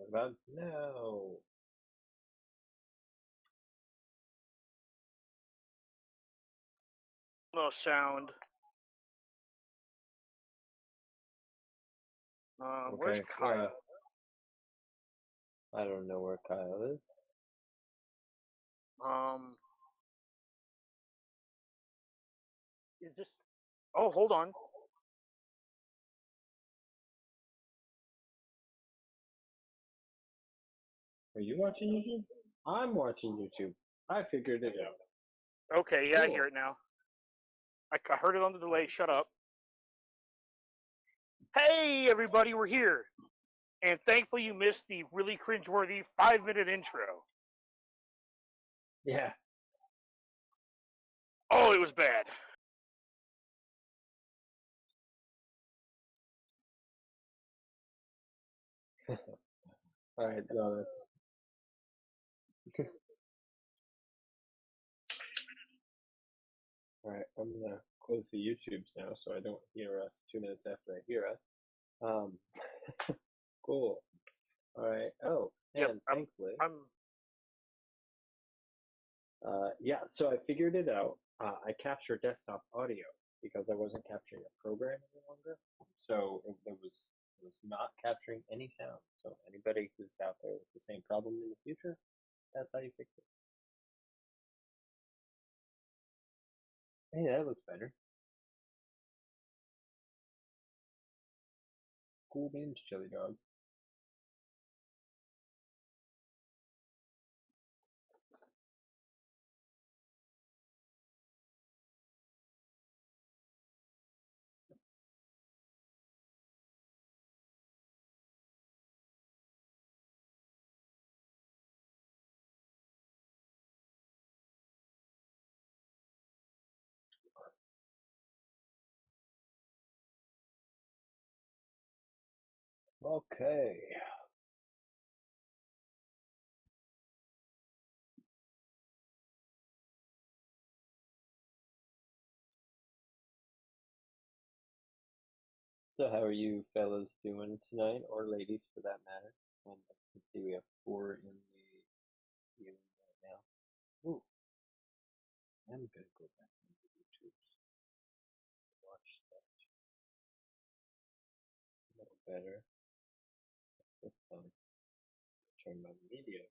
What about no? No sound. Where's Okay. Kyle? I don't know where Kyle is. Um, is this? Oh, hold on. Are you watching YouTube? I'm watching YouTube. I figured it out. Okay, yeah, I hear Cool. it now. I heard it on the delay. Shut up. Hey, everybody, we're here. And thankfully, you missed the really cringeworthy 5-minute intro. Yeah. Oh, it was bad. All right. No, all right. I'm gonna close the YouTubes now, so I don't hear us 2 minutes after I hear us. Um. Cool. All right. Oh, Yep, and I'm. thankfully, I'm. yeah. So I figured it out. I capture desktop audio because I wasn't capturing a program any longer. So it was not capturing any sound. So anybody who's out there with the same problem in the future, that's how you fix it. Hey, that looks better. Cool beans, chili dog. Okay. So how are you fellas doing tonight, or ladies for that matter? And let's see, we have four in the viewing right now. Ooh, I'm gonna go back into YouTube to watch that a little better. This time, turn my media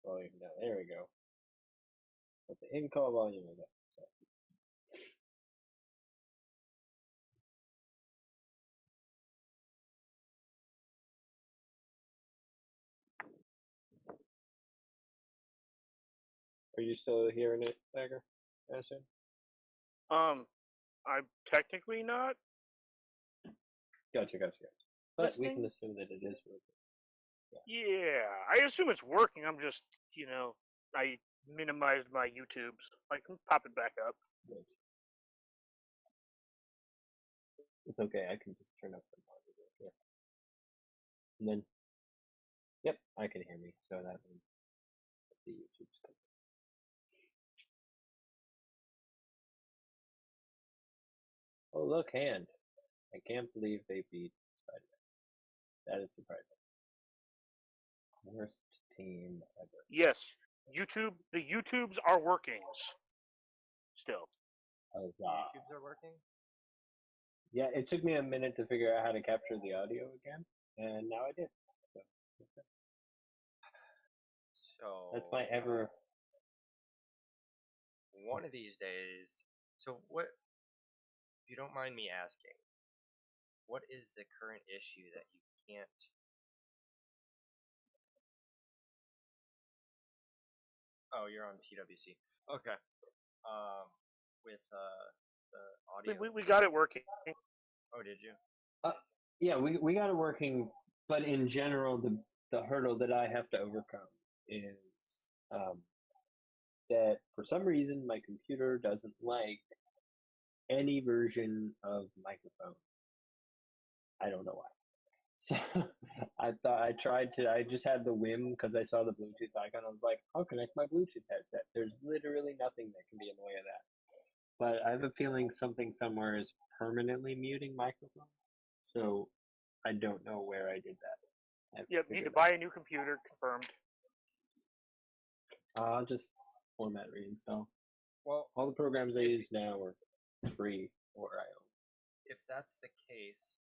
volume down. There we go. But the in-call volume is up. So. Are you still hearing it, Bagger? I assume. Um. I'm technically not Gotcha. But we can listening. assume that it is working. Yeah, I assume it's working. I'm just, I minimized my YouTubes. I can pop it back up. Yeah. It's okay. I can just turn up the monitor here. And then, yep, I can hear me. So that means the YouTube's coming. Oh, look, hand. I can't believe they beat Spider-Man. That is surprising. Worst team ever. Yes, the YouTubes are working still. The Huzzah. YouTubes are working? Yeah, it took me a minute to figure out how to capture the audio again, and now I did. So that's So, my ever. one of these days. So, what, if you don't mind me asking, what is the current issue that you can't? Oh, you're on TWC. Okay. With the We, audio. we, we got it working. Oh, did you? Uh, yeah, we got it working, but in general, the hurdle that I have to overcome is um, that for some reason my computer doesn't like any version of microphone. I don't know why. So I tried to, I just had the whim because I saw the Bluetooth icon. I was like, I'll connect my Bluetooth headset. There's literally nothing that can be in the way of that. But I have a feeling something somewhere is permanently muting microphone. So I don't know where I did that. I Yep, need to figured buy a new computer. Confirmed. I'll just format reinstall. Well, All the programs I use now are free or I own. if that's the case,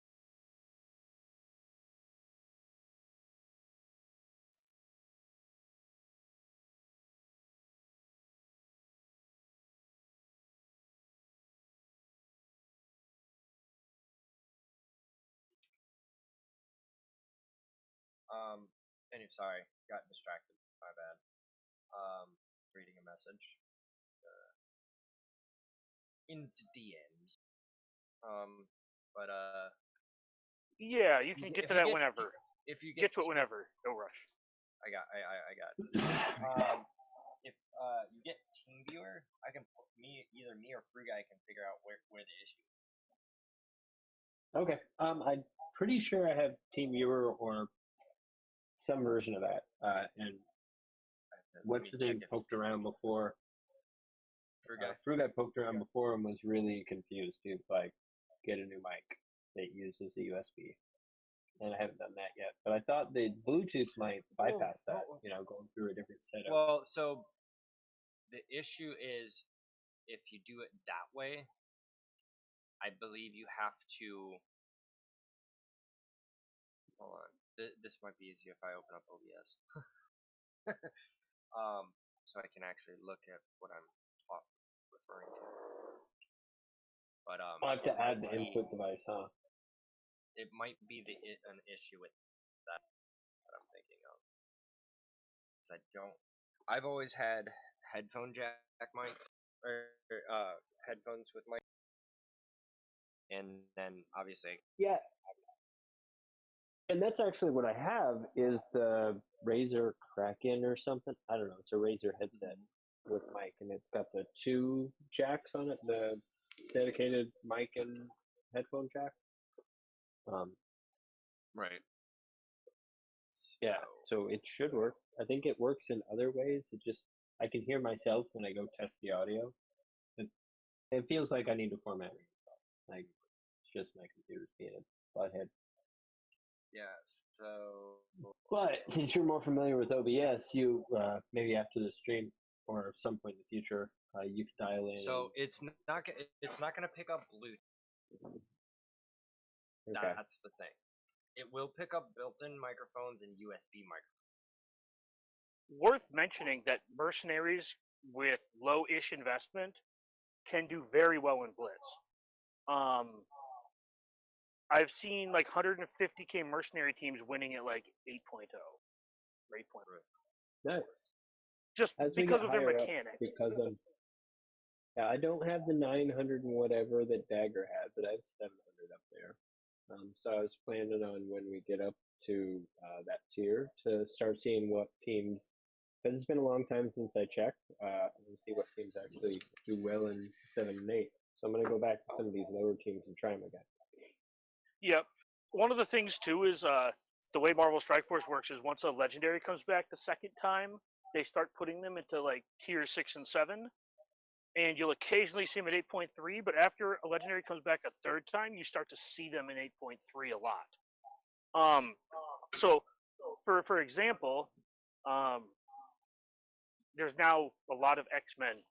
and sorry, got distracted. My bad. Reading a message. Into DMs. But Yeah, you can get to that whenever. If you Get to it whenever. No rush. I got it. If you get TeamViewer, I can either me or Free Guy can figure out where the issue is. Okay. I'm pretty sure I have TeamViewer or some version of that. And what's his name poked around before? Free Guy poked around before and was really confused to like get a new mic that uses the USB. And I haven't done that yet. But I thought the Bluetooth might bypass that, going through a different setup. Well, so the issue is if you do it that way, I believe you have to. Hold on. This might be easier if I open up OBS. So I can actually look at what I'm referring to. But I'll have to add the input device, huh? It might be an issue with that I'm thinking of. Because I've always had headphone jack mics or headphones with mic, and then obviously yeah. And that's actually what I have is the Razer Kraken or something. I don't know. It's a Razer headset with mic, and it's got the 2 jacks on it, the dedicated mic and headphone jack. Right. Yeah, so it should work. I think it works in other ways. I can hear myself when I go test the audio. It feels like I need to format it. Like, it's just my computer's being a butthead. Yeah, so. But since you're more familiar with OBS, you maybe after the stream or at some point in the future, you can dial in. So it's not gonna pick up Bluetooth. Okay. That's the thing. It will pick up built-in microphones and USB microphones. Worth mentioning that mercenaries with low-ish investment can do very well in Blitz. I've seen like 150k mercenary teams winning at like 8.0 or 8.0. Nice. Just because of their mechanics. Because I don't have the 900 and whatever that Dagger had, but I have 700 up there. So I was planning on when we get up to that tier to start seeing what teams, because it's been a long time since I checked, and see what teams actually do well in 7 and 8. So I'm going to go back to some of these lower teams and try them again. Yep. One of the things too is the way Marvel Strike Force works is once a legendary comes back the second time, they start putting them into like tier 6 and 7. And you'll occasionally see them at 8.3, but after a legendary comes back a third time, you start to see them in 8.3 a lot. So, for example, there's now a lot of X-Men,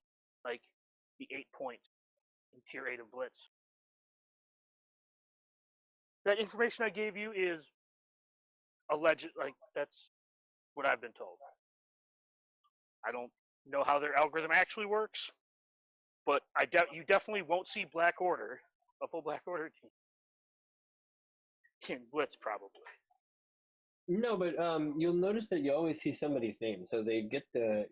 like the 8 points in tier 8 of Blitz. That information I gave you is alleged, like that's what I've been told. I don't know how their algorithm actually works. But you definitely won't see Black Order, a full Black Order team in Blitz probably. No, but you'll notice that you always see somebody's name. So they get the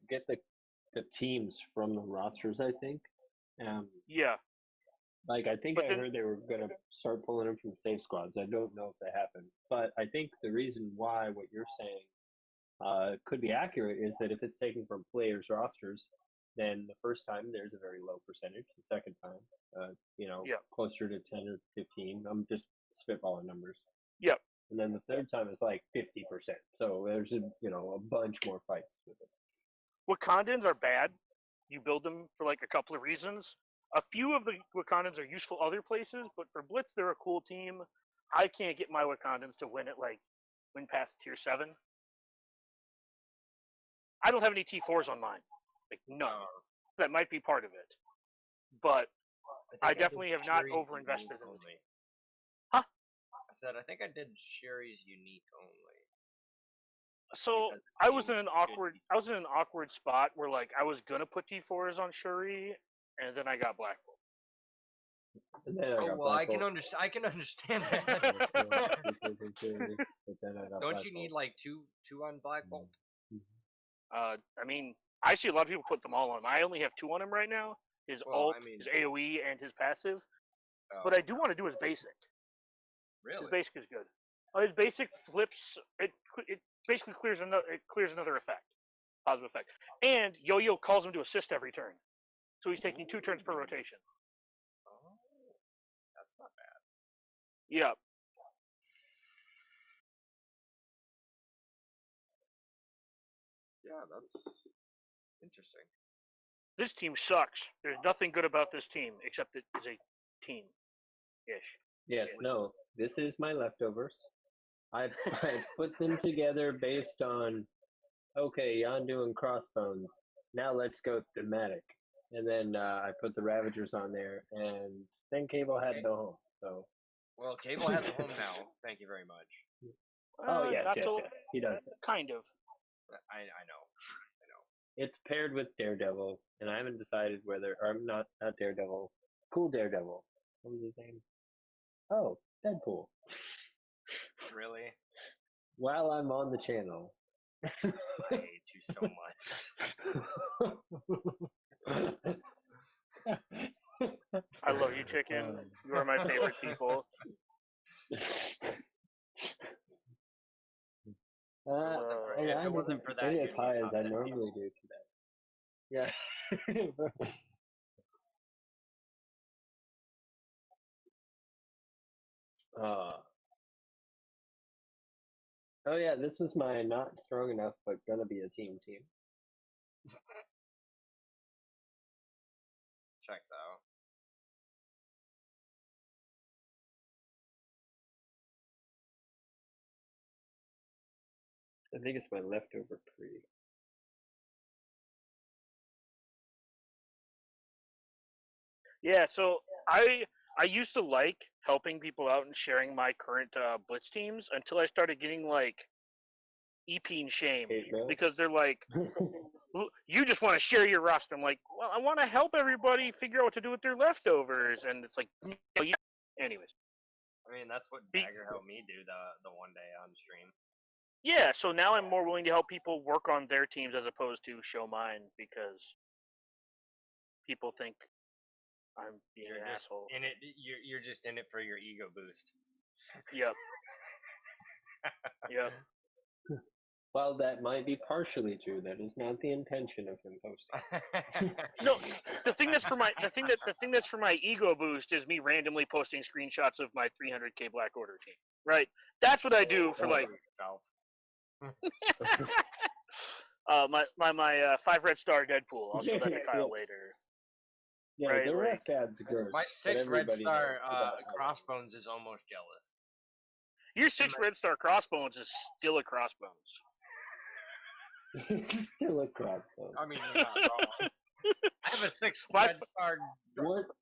teams from the rosters, I think. Yeah. Like I think I heard they were gonna start pulling them from state squads. I don't know if that happened, but I think the reason why what you're saying could be accurate is that if it's taken from players' rosters, then the first time there's a very low percentage. The second time, closer to 10 or 15. I'm just spitballing numbers. Yep. And then the third time is like 50%. So there's a bunch more fights with it. Wakandans are bad. You build them for like a couple of reasons. A few of the Wakandans are useful other places, but for Blitz they're a cool team. I can't get my Wakandans to win at like win past tier 7. I don't have any T4s on mine. Like, none. That might be part of it. But I definitely have not overinvested in the team. Huh? I said, I think I did Sherry's unique only. So I was in an awkward spot where like I was gonna put T4s on Shuri, and then I got blackballed. Oh well, I can understand that. Don't you need like two on Black Bolt? I mean, I see a lot of people put them all on him. I only have 2 on him right now. His ult, his AoE, and his passive. But I do want to do his basic. Really? His basic is good. His basic flips. It basically clears another effect, positive effect. And Yo-Yo calls him to assist every turn, so he's taking 2 turns per rotation. Oh, that's not bad. Yeah. Yeah, that's interesting. This team sucks. There's nothing good about this team except it is a team-ish. Yes, no. This is my leftovers. I put them together based on, okay, Yondu and Crossbones. Now let's go thematic. And then I put the Ravagers on there, and then Cable had no home. So. Well, Cable has a home now. Thank you very much. Oh yes, he does. Kind of. I know. It's paired with Daredevil, and I haven't decided whether, or not Daredevil, Cool Daredevil. What was his name? Oh, Deadpool. Really? While I'm on the channel. I hate you so much. I love you, Chi'KiN. You are my favorite people. I wasn't for that as high as I normally do today. Yeah. Oh yeah, this is my not strong enough but gonna be a team. Checks out. I think it's my leftover pre. Yeah, so I used to like helping people out and sharing my current Blitz teams until I started getting like EP shame because they're like, you just want to share your roster. I'm like, well, I want to help everybody figure out what to do with their leftovers, and it's like, anyways. I mean, that's what Dagger helped me do the one day on stream. Yeah, so now I'm more willing to help people work on their teams as opposed to show mine because people think I'm being an asshole. You're just in it for your ego boost. Yep. Yep. While that might be partially true, that is not the intention of him posting. No, the thing that's for my ego boost is me randomly posting screenshots of my 300k Black Order team. Right? That's what I do for like. My 5 red star Deadpool. I'll show that to Kyle later. Yeah, right, the rest adds good. My 6 red star Crossbones is almost jealous. Your 6 red star Crossbones is still a Crossbones. It's still a Crossbones. I mean, you're not wrong. I have a 6 red star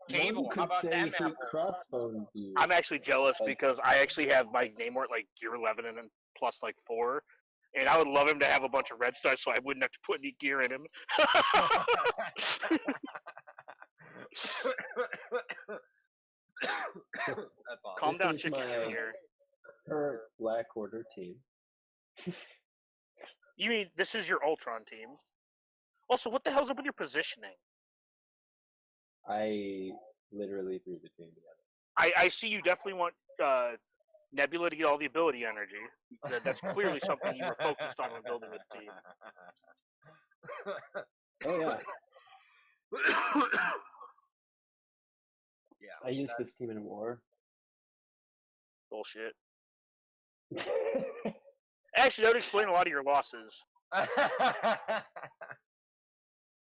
Cable. How about that map? Crossbones. I'm actually jealous because I actually have my name worth like gear 11 and then plus like 4. And I would love him to have a bunch of red stars so I wouldn't have to put any gear in him. That's awesome. Calm down, Chi'KiN here. Current Black Order team. You mean this is your Ultron team? Also, what the hell's up with your positioning? I literally threw the team together. I see you definitely want Nebula to get all the ability energy. That's clearly something you were focused on when building this team. Oh yeah. Yeah. I used this team in war. Bullshit. Actually, that would explain a lot of your losses.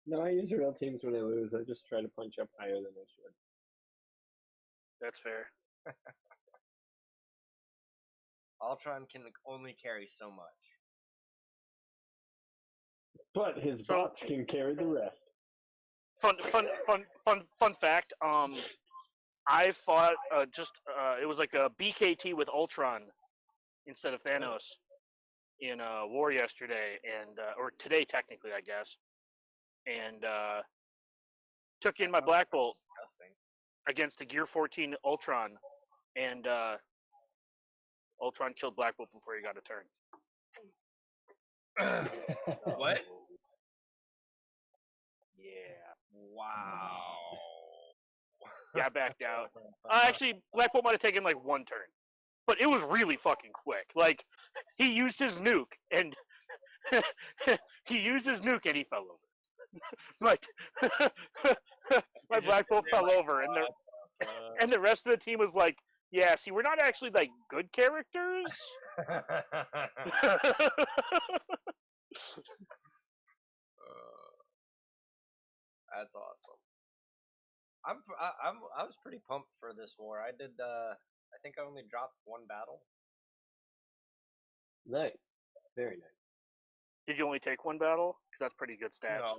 No, I use real teams when I lose. I just try to punch up higher than I should. That's fair. Ultron can only carry so much. But his So- bots can carry the rest. Fun fact. I fought it was like a BKT with Ultron instead of Thanos in war yesterday, and or today technically, I guess, and took in my Black Bolt Disgusting. against a Gear 14 Ultron, and Ultron killed Black Bolt before he got a turn. What? Yeah. Wow. Yeah, I backed out. Actually, Black Bolt might have taken like one turn, but it was really fucking quick. Like, he used his nuke, and he fell over. Like, my Black Bolt fell over, and the rest of the team was like, "Yeah, see, we're not actually like good characters." That's awesome. I was pretty pumped for this war. I did. I think I only dropped one battle. Nice. Very nice. Did you only take one battle? Because that's pretty good stats.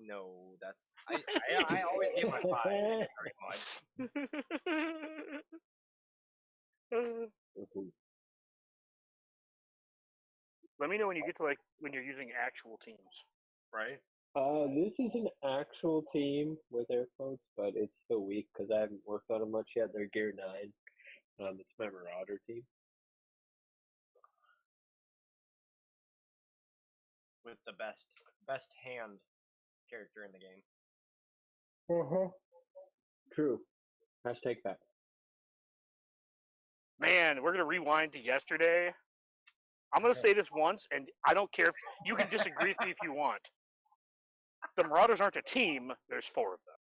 No, that's I always get my 5 very much. Mhm. Let me know when you get to like when you're using actual teams. Right? This is an actual team with air quotes, but it's still weak because I haven't worked on them much yet. They're Gear 9. It's my Marauder team. With the best hand character in the game. True. Hashtag facts. Man, we're gonna rewind to yesterday. I'm gonna say this once, and I don't care if you can disagree with me if you want. The Marauders aren't a team. There's 4 of them.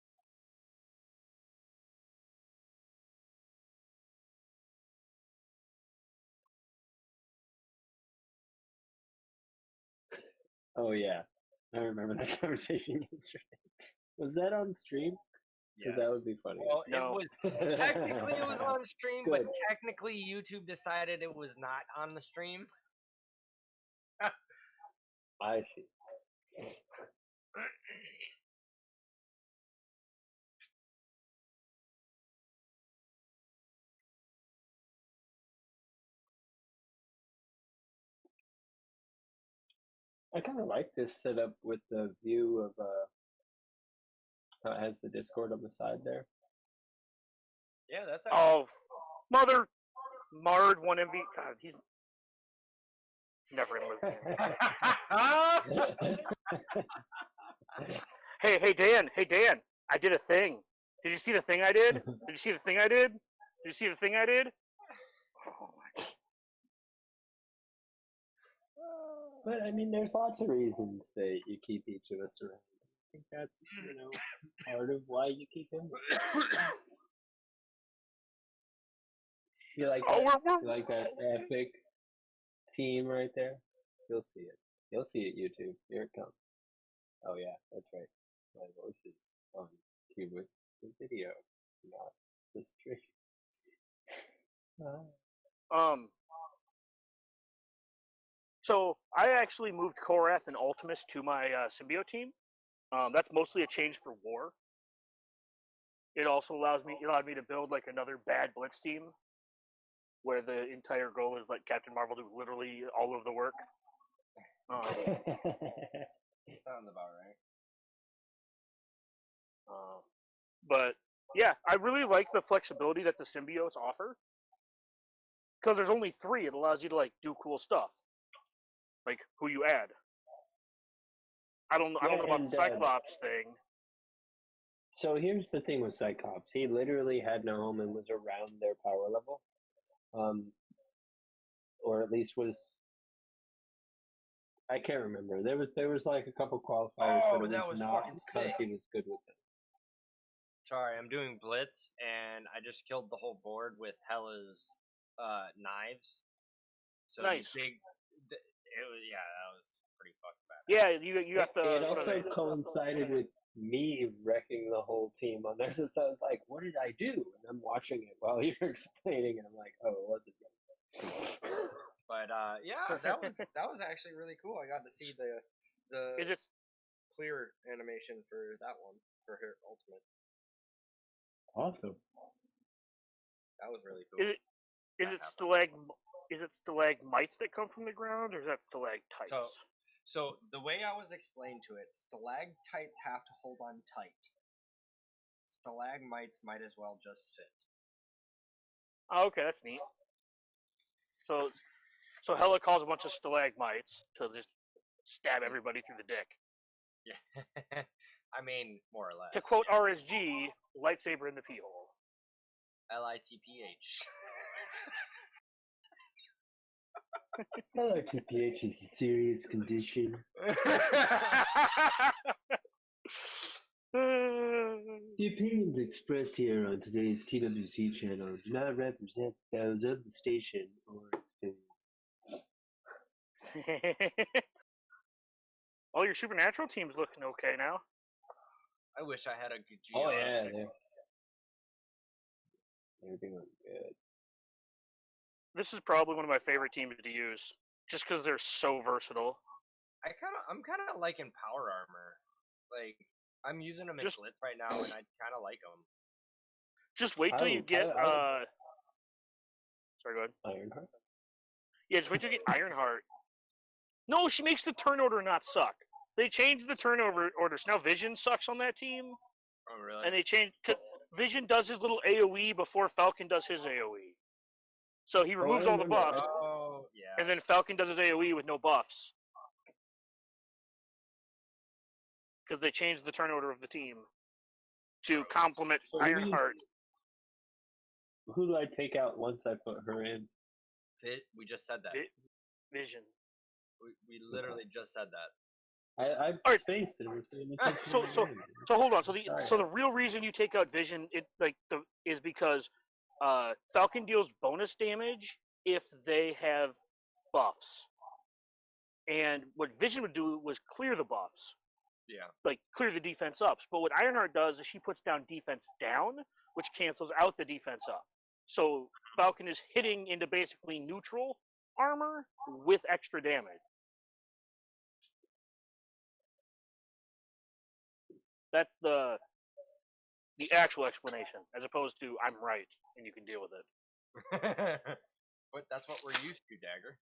Oh yeah, I remember that conversation yesterday. Was that on stream? 'Cause Yes. that would be funny. Well, No. technically it was on stream, but Good. technically YouTube decided it was not on the stream. I see. I kind of like this setup with the view of how it has the Discord on the side there. Yeah, that's Oh, mother, Mard 1 MV. God, he's never gonna live. Hey Dan, I did a thing. Did you see the thing I did? Did you see the thing I did? Did you see the thing I did? Oh my. But I mean, there's lots of reasons that you keep each of us around. I think that's part of why you keep him. You like that? You like that epic team right there? You'll see it. You'll see it, YouTube. Here it comes. Oh yeah, that's right. My voice is on cue with the video, not the stream. So I actually moved Korath and Ultimus to my symbiote team. That's mostly a change for war. It also allowed me to build like another bad blitz team, where the entire goal is like Captain Marvel do literally all of the work. sounds about right. But yeah, I really like the flexibility that the symbiotes offer. Because there's only 3, it allows you to like do cool stuff, like who you add. I don't know about the Cyclops thing. So here's the thing with Cyclops. He literally had no home and was around their power level. Or at least was. I can't remember. There was like a couple qualifiers, but it that was was not fucking because sick. he was good with them. Sorry, I'm doing Blitz, and I just killed the whole board with Hella's knives. So Nice. That was pretty fucking bad. Yeah, you got the. It also coincided with me wrecking the whole team on there. So I was like, what did I do? And I'm watching it while you're explaining, and I'm like, oh, it wasn't good. But yeah, that was actually really cool. I got to see the Is it clear animation for that one for her ultimate. Awesome. That was really cool. is it stalagmites that come from the ground, or is that stalactites? So the way I was explained to it, stalactites have to hold on tight. Stalagmites might as well just sit. Oh, okay, that's neat. So Hela calls a bunch of stalagmites to just stab everybody through the dick. Yeah. I mean, more or less. To quote RSG, lightsaber in the pee hole. LITPH. LRTPH is a serious condition. The opinions expressed here on today's TWC channel do not represent those of the station or its All your supernatural team's looking okay now. I wish I had a good GR. Oh yeah, they're doing good. This is probably one of my favorite teams to use, just because they're so versatile. I'm kind of liking power armor. Like, I'm using them in Blitz right now, and I kind of like them. Just wait till you get. Sorry, go ahead. Ironheart? Yeah, just wait till you get Ironheart. No, she makes the turn order not suck. They changed the turnover order, so now Vision sucks on that team. Oh, really? And they changed. Vision does his little AoE before Falcon does his AoE. So he removes all the buffs. Oh, yeah. And then Falcon does his AoE with no buffs. Because they changed the turn order of the team to complement Ironheart. Who do I take out once I put her in? We just said that. Vision. We literally just said that. I spaced it. So hold on. So the real reason you take out Vision is because Falcon deals bonus damage if they have buffs, and what Vision would do was clear the buffs. Yeah. Like clear the defense ups. But what Ironheart does is she puts down defense down, which cancels out the defense up. So Falcon is hitting into basically neutral armor with extra damage. That's the actual explanation, as opposed to I'm right and you can deal with it. But that's what we're used to, Dagger.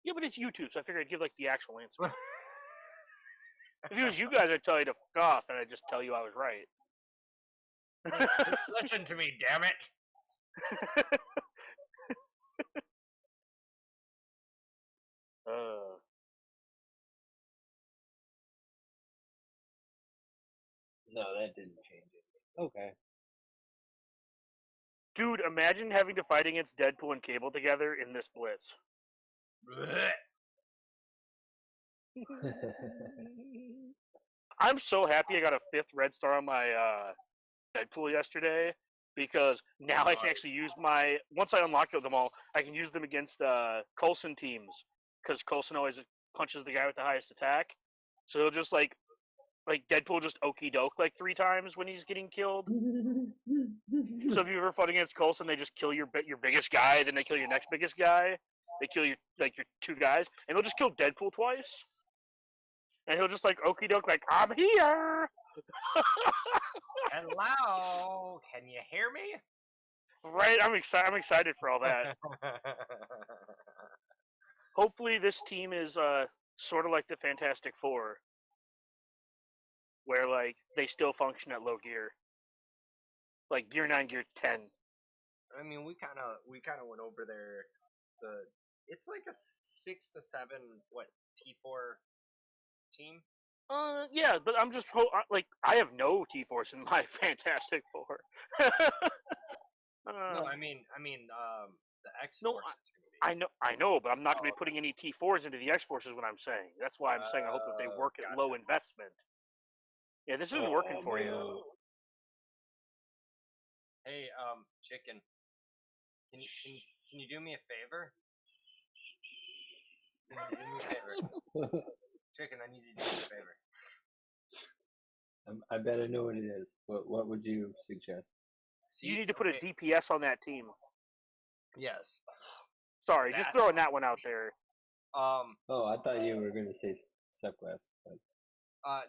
Yeah, but it's YouTube, so I figured I'd give like the actual answer. If it was you guys, I'd tell you to fuck off, and I'd just tell you I was right. Listen to me, damn it! No, that didn't change it. Okay. Dude, imagine having to fight against Deadpool and Cable together in this Blitz. I'm so happy I got a 5th red star on my Deadpool yesterday, because now I can actually use once I unlock them all, I can use them against Coulson teams, because Coulson always punches the guy with the highest attack. So he'll just like Deadpool just okey doke like 3 times when he's getting killed. So if you ever fought against Coulson, they just kill your biggest guy, then they kill your next biggest guy. They kill your 2 guys, and they'll just kill Deadpool twice. And he'll just like okey doke like, I'm here. Hello, can you hear me? Right, I'm excited for all that. Hopefully this team is sort of like the Fantastic Four, where like they still function at low gear, like gear 9, gear 10. I mean, we kind of went over there. It's like a 6 to 7 T4 team. Yeah, but I'm just like I have no T-Force in my Fantastic Four. No, I mean the X. No, I know, but I'm not going to be putting any T4s into the X Forces. What I'm saying. That's why I'm saying I hope that they work at low investment. Yeah, this isn't working for you. Hey, Chi'KiN, can you do me a favor? Can you do me a favor? Chi'KiN, I need you to do me a favor. I bet I know what it is. What would you suggest? You need to put a DPS on that team. Yes. Sorry, just throwing that one out there. Oh, I thought you were going to say step glass.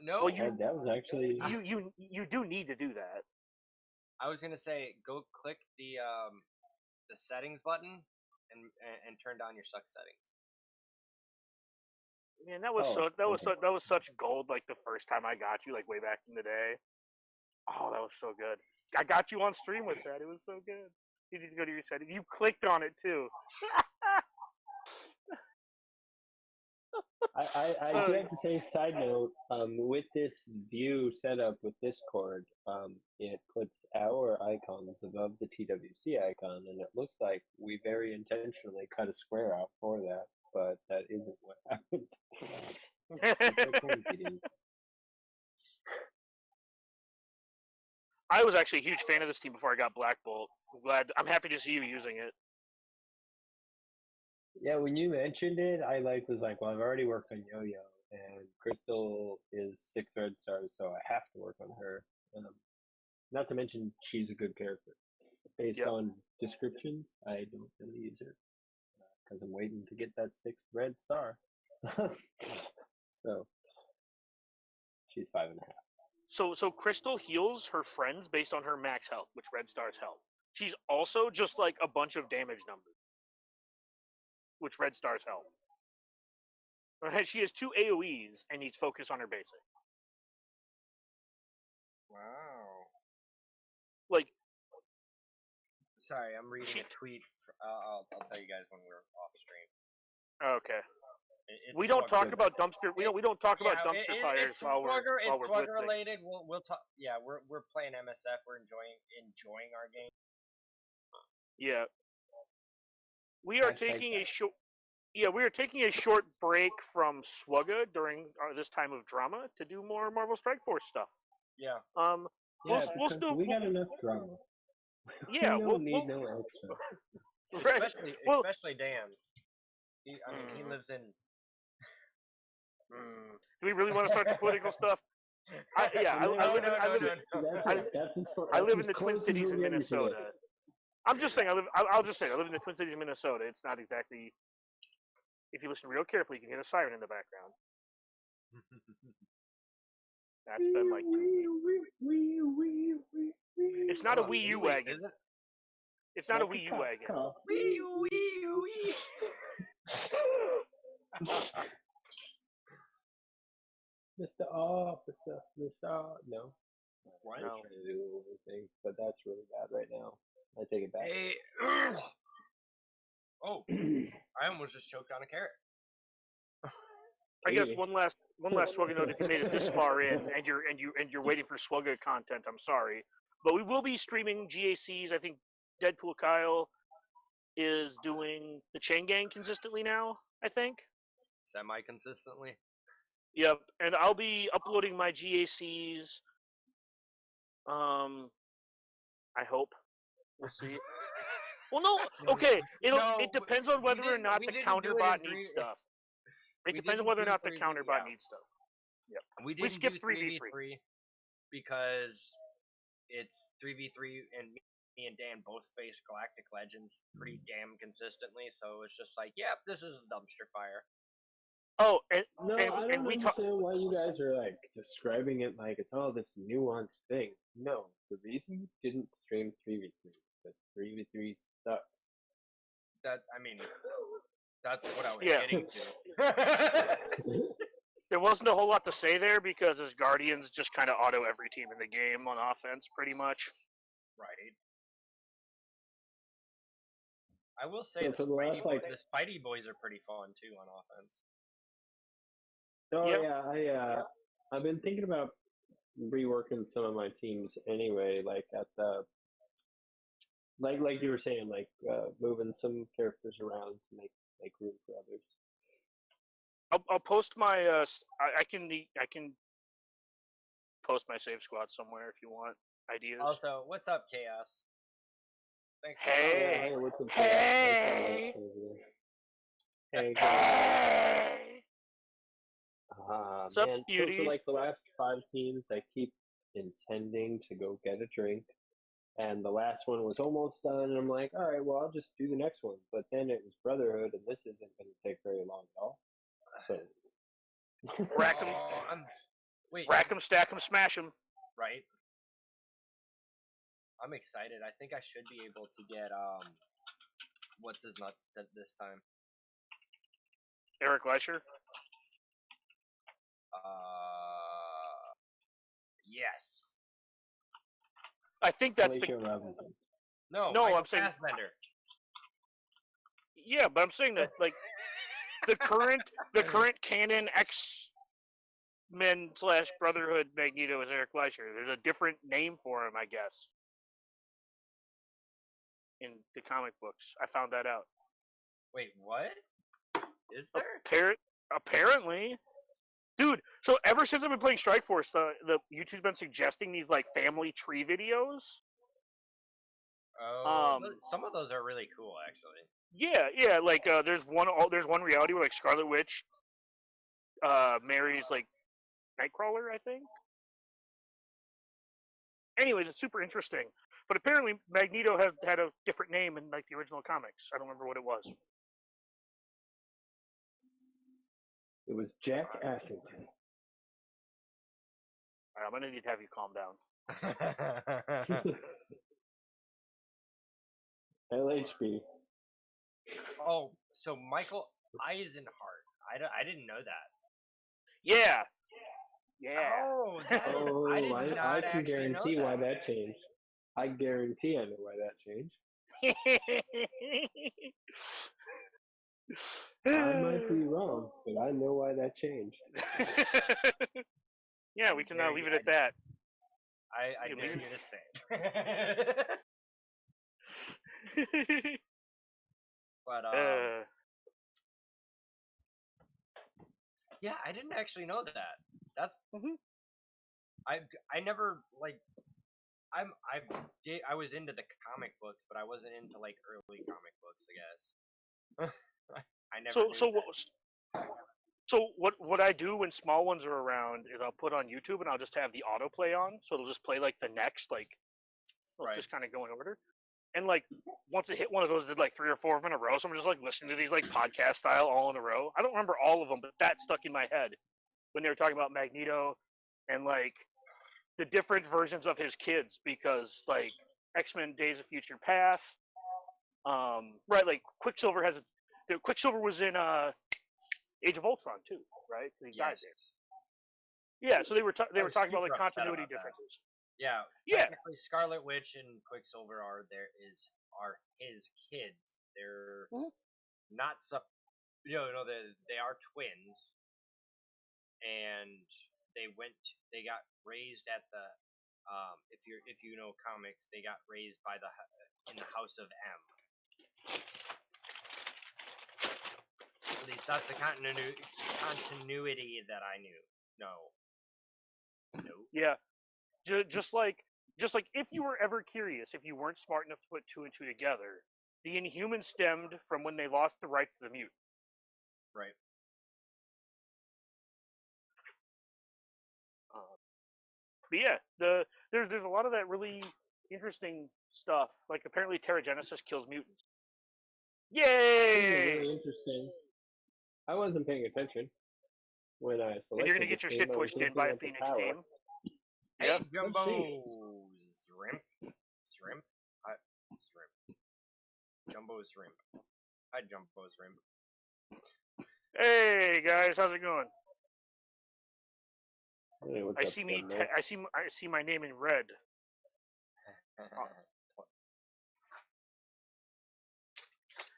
No. Well, That was actually. You do need to do that. I was gonna say go click the settings button and turn down your suck settings. Man, that was such gold. Like the first time I got you, like way back in the day. Oh, that was so good. I got you on stream with that. It was so good. You need to go to your settings. You clicked on it too. I do have to say, side note, with this view setup with Discord, it puts our icons above the TWC icon, and it looks like we very intentionally cut a square out for that, but that isn't what happened. It's so complicated. I was actually a huge fan of this team before I got Black Bolt. I'm happy to see you using it. Yeah, when you mentioned it, I was like, well, I've already worked on Yo-Yo, and Crystal is 6 red stars, so I have to work on her. Not to mention, she's a good character. Based on descriptions, I don't really use her because I'm waiting to get that 6th red star. So she's 5.5. So Crystal heals her friends based on her max health, which red stars help. She's also just like a bunch of damage numbers, which red stars help. Right? She has 2 AoEs and needs focus on her basic. Wow. Like, sorry, I'm reading a tweet. I'll tell you guys when we're off stream. Okay. We don't talk about dumpster. We don't talk about dumpster fires while we're slug related. We'll talk. Yeah, we're playing MSF. We're enjoying our game. Yeah. We are taking a short. Yeah, we are taking a short break from Swugga during this time of drama to do more Marvel Strike Force stuff. Yeah. We'll still. We got enough drama. Yeah, we don't need no extra. Right. Especially Dan. He lives in. Do we really want to start the political stuff? I live in the Twin Cities in Minnesota. I'm just saying. I'll just say I live in the Twin Cities in Minnesota. It's not exactly. If you listen real carefully, you can hear a siren in the background. That's been like. It's not a Wii U wagon. It's not a Wii U wagon. Wee. Mr. Officer, no. What? I'm trying to do anything, but that's really bad right now. I take it back. Hey. Oh, I almost just choked on a carrot. I guess one last Swugga note. If you made it this far in and you're waiting for Swugga content, I'm sorry, but we will be streaming GACs. I think Deadpool Kyle is doing the Chain Gang consistently now. I think semi-consistently. Yep, and I'll be uploading my GACs. I hope. We'll see. Well, no. Okay. It depends on whether or not the counterbot needs stuff. It depends on whether or not the counterbot needs stuff. Yep. We skipped 3v3 because it's 3v3 and me and Dan both face Galactic Legends pretty damn consistently, so it's just like, yep, this is a dumpster fire. Oh, I don't understand why you guys are like describing it like it's this nuanced thing. No, the reason you didn't stream 3v3 is because 3v3 sucks. That's what I was getting to. There wasn't a whole lot to say there because as Guardians just kind of auto every team in the game on offense, pretty much. Right. I will say the Spidey boys are pretty fun too on offense. Oh yeah, I've been thinking about reworking some of my teams anyway, like at the like you were saying, like moving some characters around to make room for others. I'll post my I can post my save squad somewhere if you want ideas. Also, what's up, Chaos? Thanks. Hey. What's up, man, beauty? So for like the last 5 teams, I keep intending to go get a drink And the last one was almost done, and I'm like, all right, well, I'll just do the next one. But then it was Brotherhood, and this isn't going to take very long at all. So. Rack 'em, wait, rack 'em, stack 'em, smash 'em. right? I'm excited. I think I should be able to get what's his nuts this time. Eric Leisher. Yes. I think that's Felicia Robinson. No, I'm saying Fassbender. Yeah, but I'm saying that like the current canon X-Men / Brotherhood Magneto is Eric Leisher. There's a different name for him, I guess, in the comic books. I found that out. Wait, what? Is there? Apparently. Dude, so ever since I've been playing Strike Force, the YouTube's been suggesting these like family tree videos. Oh, some of those are really cool, actually. Yeah, like there's one reality where like Scarlet Witch marries like Nightcrawler, I think. Anyways, it's super interesting. But apparently Magneto had a different name in like the original comics. I don't remember what it was. It was Jack Assington. Alright, I'm gonna need to have you calm down. LHB. Oh, so Michael Eisenhart. I didn't know that. Yeah. Oh, I did not I can actually guarantee know why that changed. I guarantee I know why that changed. I might be wrong, but I know why that changed. Yeah, we can leave it at that. I dare you to say it. But yeah, I didn't actually know that. That's I never like I was into the comic books, but I wasn't into like early comic books, I guess. I never. So what I do when small ones are around is I'll put on YouTube and I'll just have the autoplay on, so it'll just play like the next just kind of go in order. And like once it hit one of those, did like 3 or 4 of them in a row. So I'm just like listening to these like podcast style all in a row. I don't remember all of them, but that stuck in my head when they were talking about Magneto and like the different versions of his kids, because like X-Men Days of Future Past, right? Like Quicksilver was in Age of Ultron too, right? He died there. Yeah, so they were talking about like continuity differences. Yeah, technically Scarlet Witch and Quicksilver are his kids. They're not they are twins, and they got raised at the if you know comics, they got raised in the House of M. At least that's the continuity that I knew. No. Yeah. Just like if you were ever curious, if you weren't smart enough to put 2 and 2 together, the Inhumans stemmed from when they lost the rights to the mutant. Right. But yeah, there's a lot of that really interesting stuff. Like apparently Terrigenesis kills mutants. Yay! Really interesting. I wasn't paying attention when I selected. And you're gonna get your shit pushed in by a Phoenix team. Hey, Jumbo Shrimp. Jumbo Shrimp. Hi, Jumbo Shrimp. Hey guys, how's it going? Hey, I see my name in red.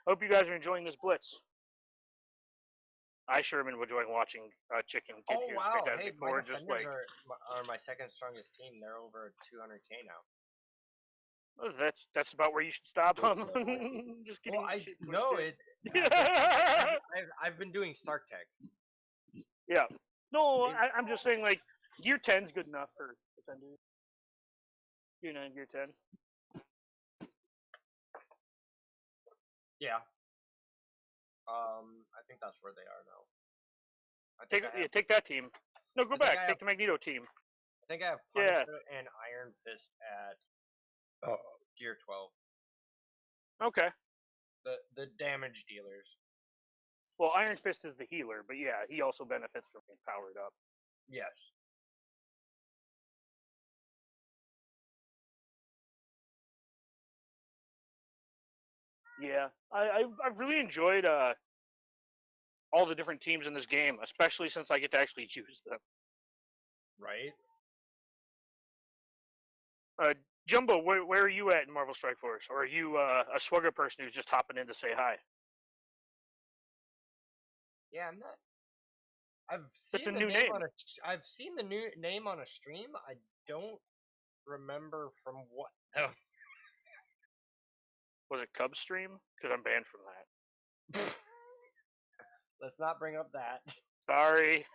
Hope you guys are enjoying this blitz. I sure am enjoying watching Chi'KiN get here. Wow! Hey, my defenders are my second strongest team. They're over 200K now. Well, that's about where you should stop. Just kidding. Well, I've been doing Stark Tech. Yeah. No, I'm just saying like Gear 10's good enough for defenders. Gear 9, Gear 10. Yeah. I think that's where they are now. Take that team. No, go back. Take the Magneto team. I think I have Punisher and Iron Fist at Oh, Gear 12. Okay. The damage dealers. Well, Iron Fist is the healer, but yeah, he also benefits from being powered up. Yes. Yeah, I've really enjoyed all the different teams in this game, especially since I get to actually use them. Right? Jumbo, where are you at in Marvel Strike Force? Or are you a Swugger person who's just hopping in to say hi? Yeah, I'm not. I've That's a seen the new name name. on a. I've seen the new name on a stream. I don't remember from what. Oh. Was it Cub Stream? Because I'm banned from that. Let's not bring up that. Sorry.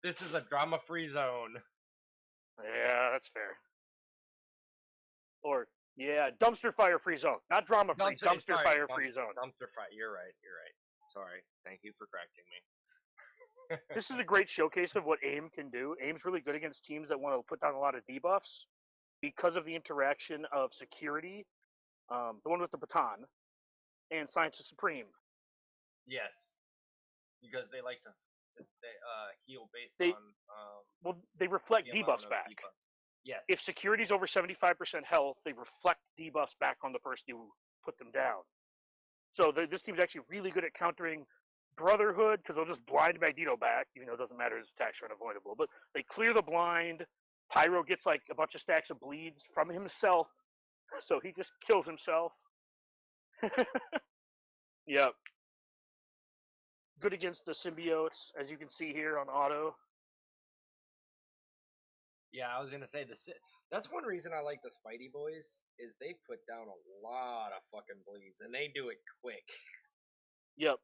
This is a drama-free zone. Yeah, that's fair. Or yeah, dumpster fire free zone, not drama free. Dumpster fire free zone. Dumpster fire. You're right. You're right. Sorry. Thank you for correcting me. This is a great showcase of what AIM can do. AIM's really good against teams that want to put down a lot of debuffs because of the interaction of security, the one with the baton, and Scientist Supreme. Yes, because they like to heal based They- on Well, they reflect the amount debuffs of back. debuffs. Yes. If security's over 75% health, they reflect debuffs back on the person who put them down. So this team's actually really good at countering Brotherhood because they'll just blind Magneto back, even though it doesn't matter, his attacks are unavoidable. But they clear the blind. Pyro gets like a bunch of stacks of bleeds from himself, so he just kills himself. Yep. Good against the symbiotes, as you can see here on auto. Yeah, I was gonna say that's one reason I like the Spidey boys is they put down a lot of fucking bleeds and they do it quick. Yep.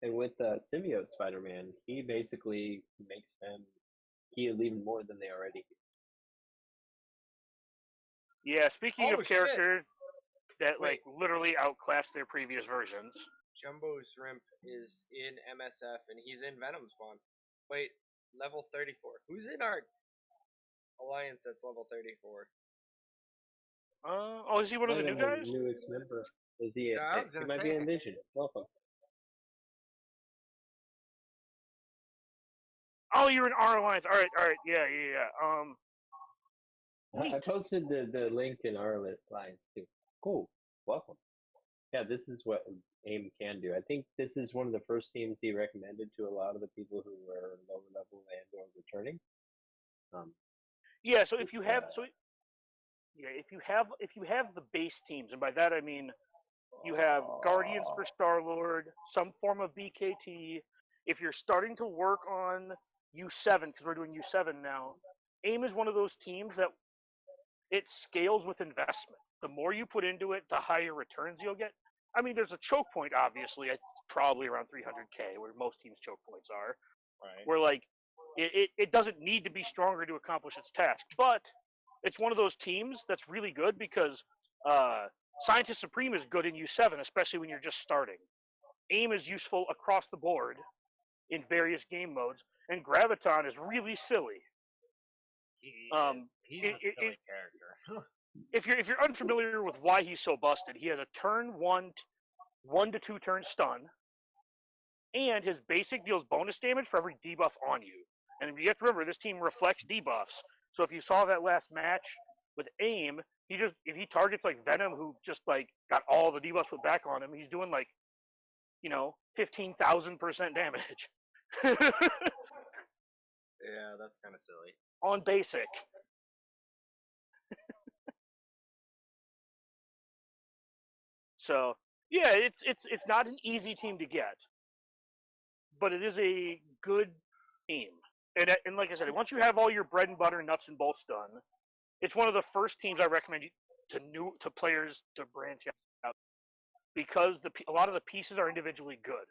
And with Symbiote Spider-Man, he basically makes them heal even more than they already heal. Yeah, speaking of Oh, shit. characters that Wait. like literally outclass their previous versions. Jumbo Shrimp is in MSF and he's in Venom Spawn. Wait, level 34. Who's in our alliance that's level 34? Oh, is he one of the new guys? Newest member. Is he? Yeah, I was He gonna might say. be in Vision. Welcome. Oh, you're in our alliance. All right. Yeah. I posted the link in our alliance too. Cool. Welcome. Yeah, this is what AIM can do. I think this is one of the first teams he recommended to a lot of the people who were lower level and or returning. Yeah. So if you have if you have the base teams, and by that I mean you have Guardians for Star-Lord, some form of BKT. If you're starting to work on U7, because we're doing U7 now, AIM is one of those teams that it scales with investment. The more you put into it, the higher returns you'll get. I mean, there's a choke point, obviously. It's probably around 300K, where most teams' choke points are. Right. Where, like, it doesn't need to be stronger to accomplish its task. But it's one of those teams that's really good because Scientist Supreme is good in U7, especially when you're just starting. AIM is useful across the board in various game modes, and Graviton is really silly. He's a silly character. If you're unfamiliar with why he's so busted, he has a turn 1 to 2 turn stun, and his basic deals bonus damage for every debuff on you. And you have to remember, this team reflects debuffs. So if you saw that last match with AIM, if he targets like Venom, who just like got all the debuffs put back on him, he's doing like, 15,000% damage. Yeah, that's kind of silly. On basic. So yeah, it's not an easy team to get, but it is a good team. And like I said, once you have all your bread and butter, nuts and bolts done, it's one of the first teams I recommend to players to branch out because a lot of the pieces are individually good.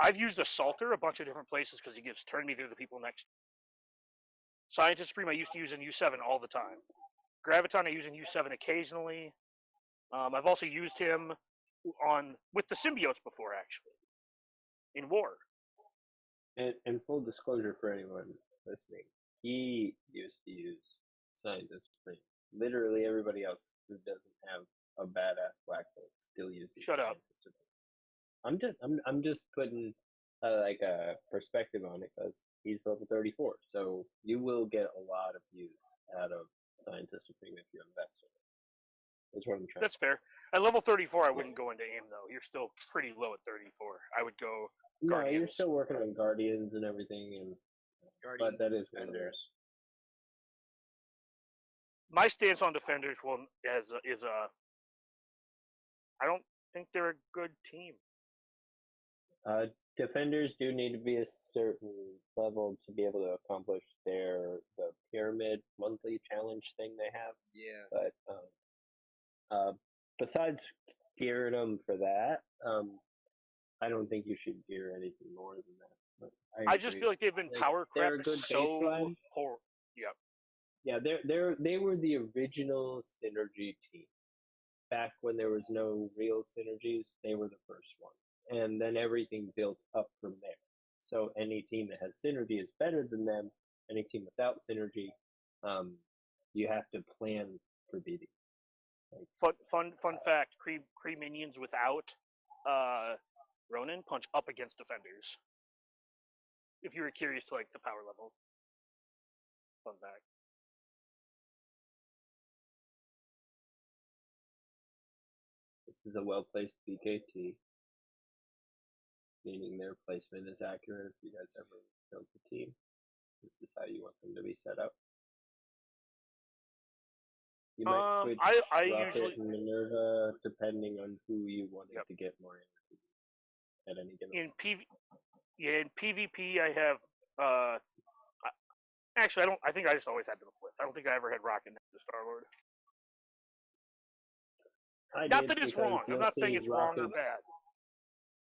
I've used Assaulter a bunch of different places because he gives turn meter to the people next. Scientist Supreme I used to use in U7 all the time. Graviton I use in U7 occasionally. I've also used him with the symbiotes before, actually, in War. And full disclosure for anyone listening, he used to use Scientist Supreme literally everybody else who doesn't have a badass black belt still uses Shut up. scientist. I'm just putting like a perspective on it because he's level 34, so you will get a lot of use out of scientist supreme if you invest in it. That's what I'm trying. That's fair. At level 34, I wouldn't go into aim though. You're still pretty low at 34. I would go No, you're Guardians. still working on guardians and everything, and Guardians but that is what it defenders. is. My stance on defenders is I don't think they're a good team. Defenders do need to be a certain level to be able to accomplish the pyramid monthly challenge thing they have. Yeah. But besides gearing them for that, I don't think you should gear anything more than that. But I just feel like they've been power they're crept a good so baseline. poor. Yep. Yeah, they were the original synergy team. Back when there was no real synergies, they were the first one. And then everything built up from there. So any team that has synergy is better than them. Any team without synergy, you have to plan for beating. Like, Fun fact: Kree minions without Ronin punch up against defenders. If you were curious to like the power level. Fun fact. this is a well-placed BKT, meaning their placement is accurate if you guys ever build a team. This is how you want them to be set up. You might switch I Rocket usually and Minerva depending on who you wanted to get more energy at any given time. in PvP I have actually I think I just always had them flip. I don't think I ever had Rocket next to Star Lord. Not that it's wrong. I'm not saying it's wrong or bad.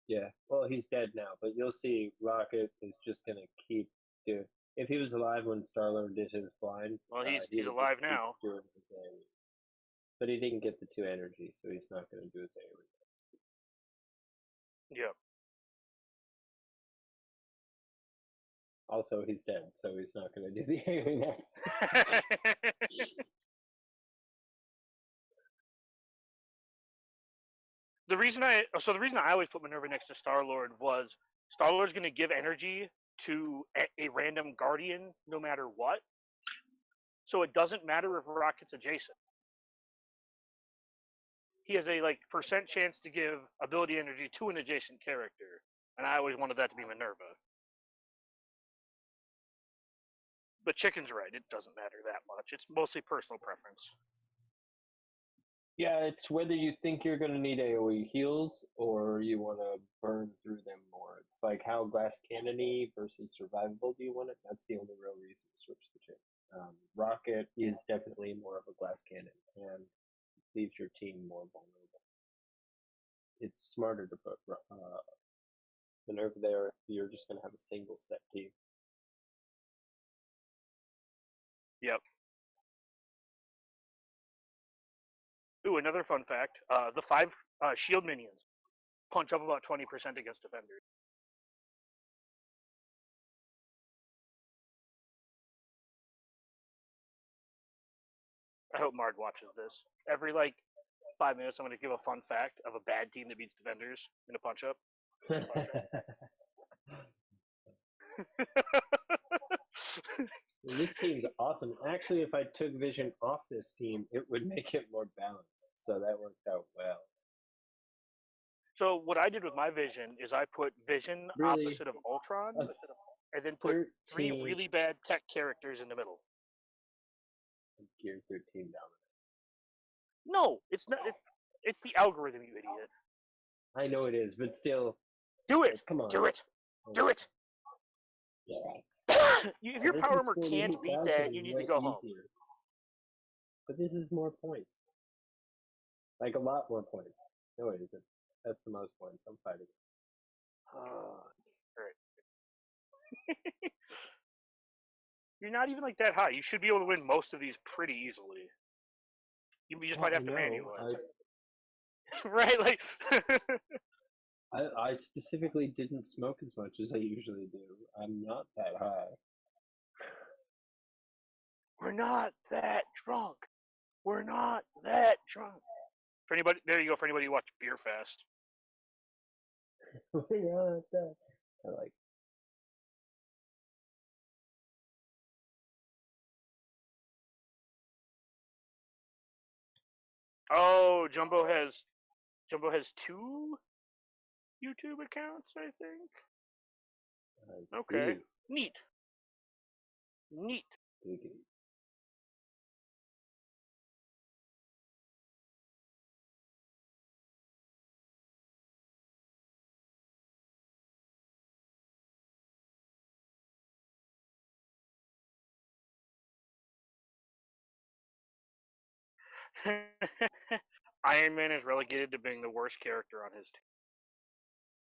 Yeah, well, he's dead now, but you'll see Rocket is just gonna keep doing. If he was alive when Star Lord did his blind, Well, he he's would alive just keep now. doing his AoE. But he didn't get the 2 energy, so he's not gonna do his AoE. Yep. Also, he's dead, so he's not gonna do the AoE next. The reason I always put Minerva next to Star Lord was Star Lord's going to give energy to a random Guardian no matter what, so it doesn't matter if Rocket's adjacent. He has a percent chance to give ability energy to an adjacent character, and I always wanted that to be Minerva. But Chi'KIN's right; it doesn't matter that much. It's mostly personal preference. Yeah, it's whether you think you're going to need AoE heals or you want to burn through them more. It's like how glass cannon-y versus survivable do you want it? That's the only real reason to switch the two. Rocket is definitely more of a glass cannon and leaves your team more vulnerable. It's smarter to put Minerva there if you're just going to have a single set team. Yep. Ooh, another fun fact: the 5 shield minions punch up about 20% against defenders. I hope Mard watches this. Every 5 minutes, I'm going to give a fun fact of a bad team that beats defenders in a punch up. This team's awesome. Actually, if I took Vision off this team, it would make it more balanced. So that worked out well. So what I did with my Vision is I put Vision opposite of Ultron, and then put 3 really bad tech characters in the middle. Gear 13 down. No, it's not. It's the algorithm, you idiot. I know it is, but still. Do it. Come on. Do it. Do it. Yeah. If your power armor can't beat that, you need to go home. But this is more points. Like a lot more points. No, it isn't. That's the most points. I'm fighting. Alright. You're not even that high. You should be able to win most of these pretty easily. You just might have to manualize. Right? I specifically didn't smoke as much as I usually do. I'm not that high. We're not that drunk. We're not that drunk. For anybody, there you go. For anybody who watched Beer Fest. We're not that. I like. Oh, Jumbo has two YouTube accounts, I think. I Okay, see. neat. Diggity. Iron Man is relegated to being the worst character on his team.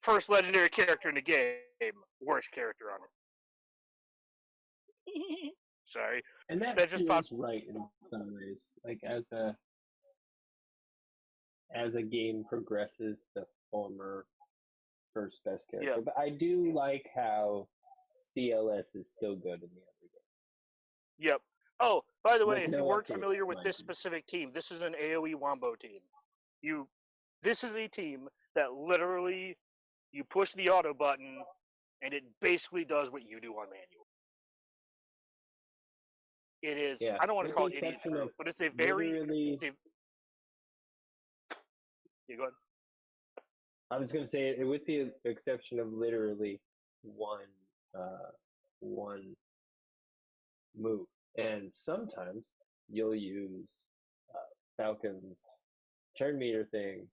First legendary character in the game, worst character on it. Sorry, And that that just feels popped. right in some ways. Like as a game progresses, the former first best character. Yeah. But I do like how CLS is still good in the other game. Yep. Oh, by the way, With if you no weren't updates, familiar with mind this you. specific team, this is an AOE Wombo team. This is a team that literally you push the auto button and it basically does what you do on manual. It is. Yeah, I don't want to with call the it idiot exception proof, of but it's a very. literally. You go ahead. I was going to say, with the exception of literally one move, and sometimes you'll use Falcon's turn meter thing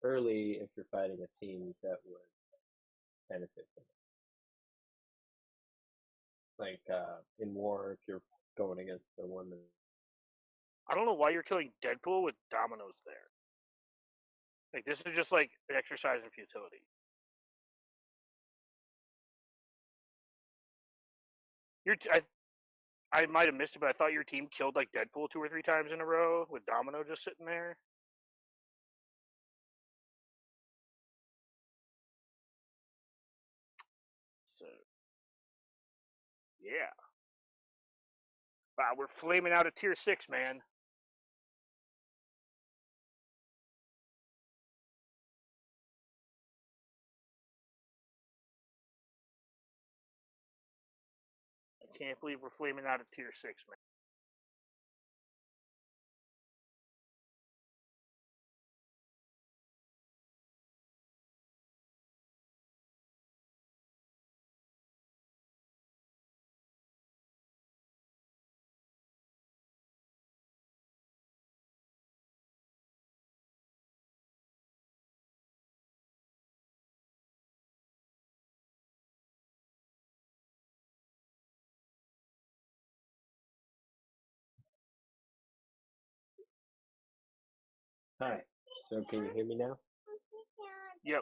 early if you're fighting a team that would benefit from it. Like in war, if you're going against the one that. I don't know why you're killing Deadpool with dominoes there. Like this is just like an exercise in futility. I might have missed it, but I thought your team killed like Deadpool 2 or 3 times in a row with Domino just sitting there. So, yeah. Wow, we're flaming out of tier 6, man. I can't believe we're flaming out of tier 6, man. Hi. So can you hear me now? Yep.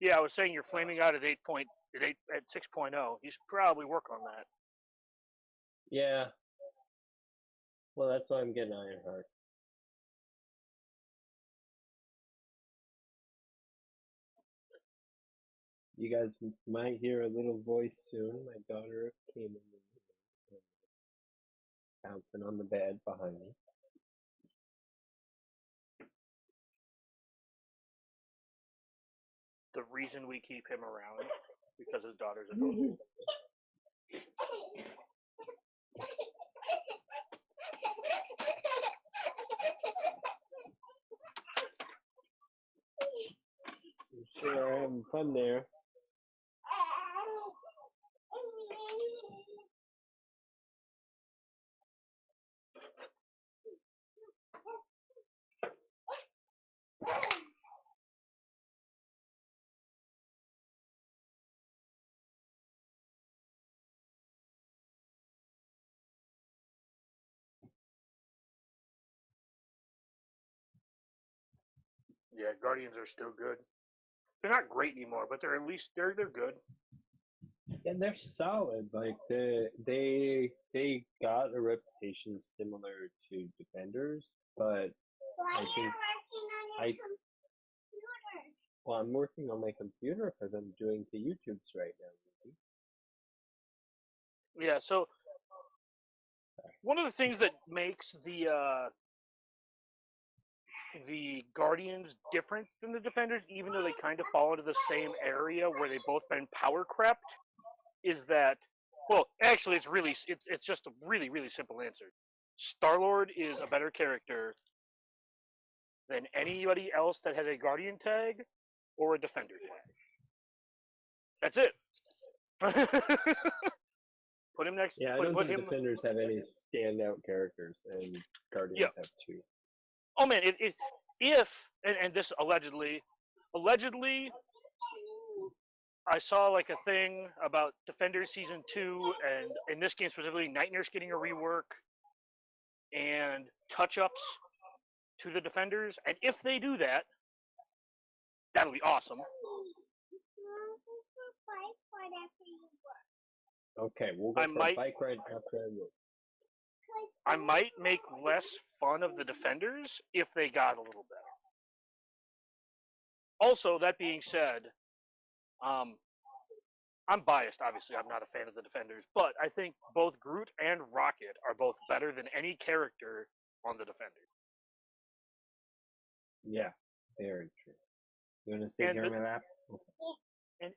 Yeah, I was saying you're flaming out at 6.0. You should probably work on that. Yeah. Well, that's why I'm getting Ironheart. You guys might hear a little voice soon. My daughter came in the room, bouncing on the bed behind me. The reason we keep him around because his daughter's adorable. I'm sure I'm having fun there. Yeah, Guardians are still good. They're not great anymore, but they're at least they're good. And they're solid. Like they got a reputation similar to Defenders, but I think I well, I'm working on my computer because I'm doing the YouTubes right now. Yeah, so one of the things that makes the Guardians different than the Defenders, even though they kind of fall into the same area where they've both been power crept, is that, well, actually, it's just a really, really simple answer. Star-Lord is a better character than anybody else that has a Guardian tag or a Defender tag. That's it. Put him next. Yeah, I put, don't put think him. Defenders have any standout characters, and Guardians Yeah. have two. Oh man, if and this allegedly, I saw like a thing about Defenders Season 2, and in this game specifically, Night Nurse getting a rework and touch-ups to the Defenders, and if they do that, that'll be awesome. Okay, we'll go for a bike ride after I work. I might make less fun of the Defenders if they got a little better. Also, that being said, I'm biased, obviously. I'm not a fan of the Defenders, but I think both Groot and Rocket are both better than any character on the Defenders. Yeah, very true. You want to sit here on my lap? Okay.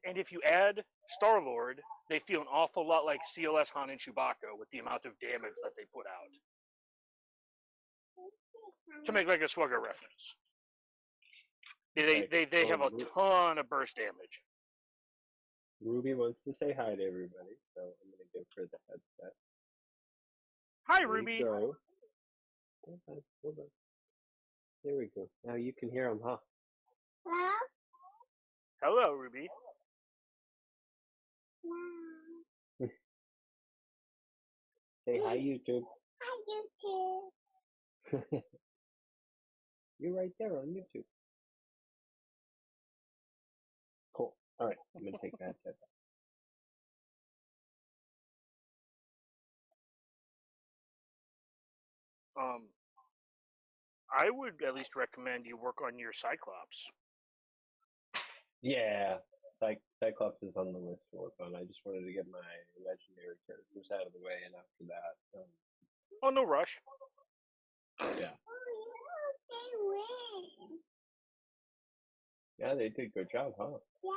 And if you add Star-Lord, they feel an awful lot like CLS Han and Chewbacca with the amount of damage that they put out. To make like a Swugger reference. They have a ton of burst damage. Ruby wants to say hi to everybody, so I'm going to give her the headset. Hi, Ruby. Hold on. There we go. Now you can hear him, huh? Hello? Hello, Ruby. Hello. Say hi, YouTube. Hi, YouTube. You're right there on YouTube. Cool. All right, I'm going to take that headset back. I would at least recommend you work on your Cyclops. Yeah, Cyclops is on the list to work on. I just wanted to get my legendary characters out of the way, and after that, Oh, no rush. yeah. Oh, they win. Yeah, they did a good job, huh? Yeah.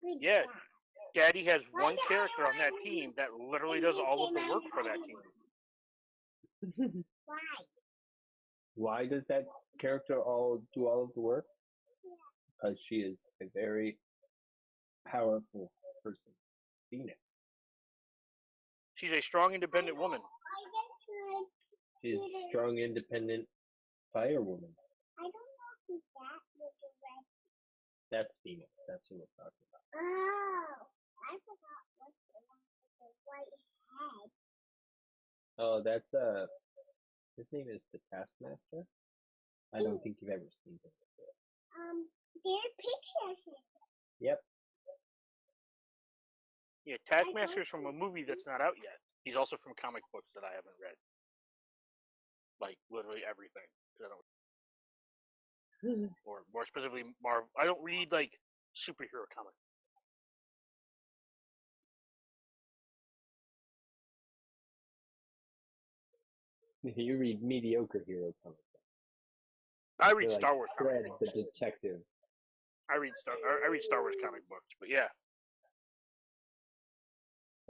Good Yeah. job. Daddy has one character on that team that literally does all of the work for that team. Why? Why does that character do all of the work? Because she is a very powerful person. Phoenix. She's a strong, independent woman. She's a strong, independent firewoman. I don't know who's that with the red. That's Phoenix. That's who we're talking about. Oh, I forgot what's the one with the white head. Oh, that's his name is the Taskmaster. I don't think you've ever seen him before. Their pictures. Yep. Yeah, Taskmaster's from a movie that's not out yet. He's also from comic books that I haven't read. Like, literally everything. 'Cause I don't, or more specifically, Marvel. I don't read, like, superhero comics. You read mediocre hero comics. I read They're like Star Wars Fred comic the books. Detective. I read Star Wars comic books, but yeah.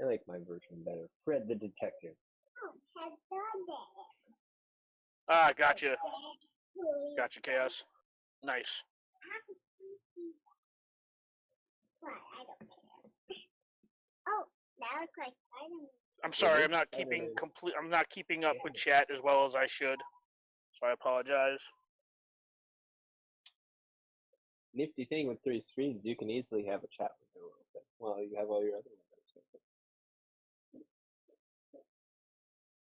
I like my version better. Fred the Detective. Oh, has done it. Ah, gotcha. Gotcha, Chaos. Nice. What? I don't care. Oh, that looks like Spider-Man. I'm sorry, is I'm not Spider-Man. I'm not keeping up with chat as well as I should. So I apologize. Nifty thing with 3 screens, you can easily have a chat window open. Well, you have all your other windows open.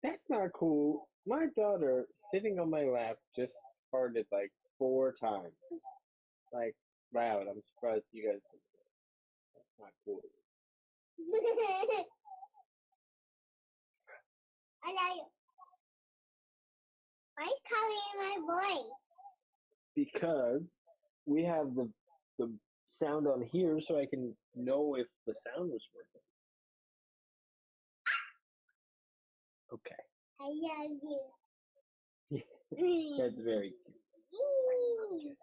That's not cool. My daughter, sitting on my lap, just farted like 4 times. Like, loud. I'm surprised you guys didn't hear it. That's not cool. I know you. Why copying my voice? Because we have the sound on here so I can know if the sound was working. Okay. I love you. That's very cute.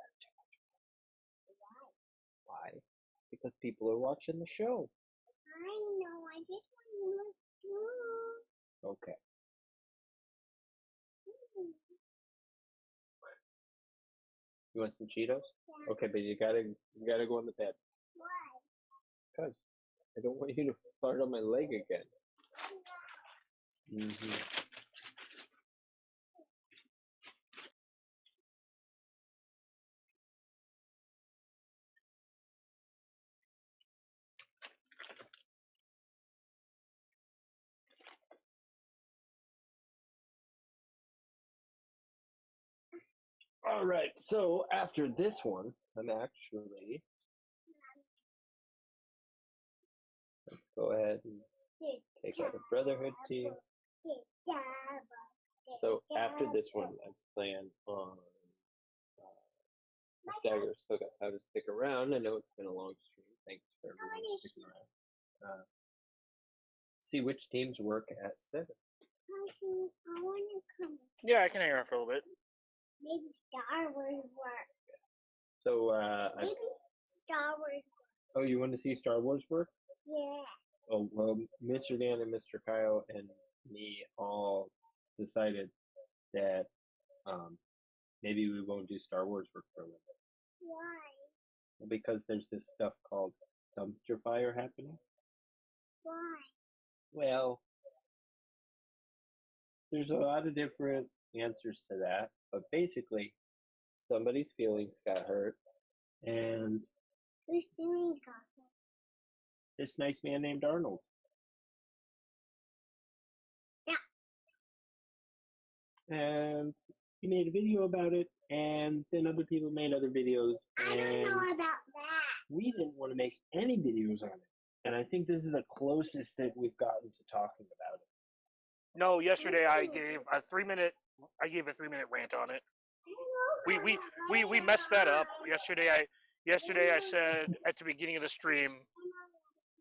Why? Why? Because people are watching the show. I know. I just want to look Okay. through. You want some Cheetos? Yeah. Okay, but you gotta go on the bed. Why? Cause I don't want you to fart on my leg again. Mm-hmm. All right. So after this one, I'm actually let's go ahead and take out the Brotherhood team. So after this one, I plan on Dagger still got time to stick around. I know it's been a long stream. Thanks for everyone sticking around. See which teams work at 7. I want to come. Yeah, I can hang around for a little bit. Maybe Star Wars work. So, Maybe Star Wars. oh, you want to see Star Wars work? Yeah. Oh, well, Mr. Dan and Mr. Kyle and me all decided that maybe we won't do Star Wars work for a little bit. Why? Because there's this stuff called dumpster fire happening. Why? Well, there's a lot of different answers to that, but basically, somebody's feelings got hurt, and Whose feelings got hurt? this nice man named Arnold. Yeah. And he made a video about it, and then other people made other videos, I don't and know about that. we didn't want to make any videos on it. And I think this is the closest that we've gotten to talking about it. No, yesterday I gave a 3-minute rant on it. We messed that up. Yesterday I said at the beginning of the stream,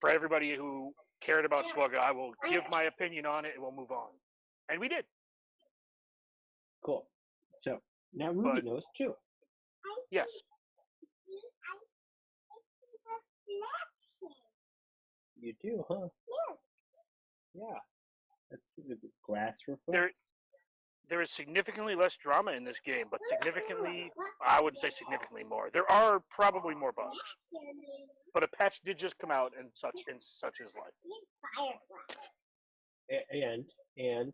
for everybody who cared about Swugga, I will give my opinion on it and we'll move on. And we did. Cool. So now Ruby But- knows too. Yes. You do, huh? Yeah. Yeah. That's the glass reflect. There is significantly less drama in this game, but I wouldn't say significantly more. There are probably more bugs, but a patch did just come out, and such is life. And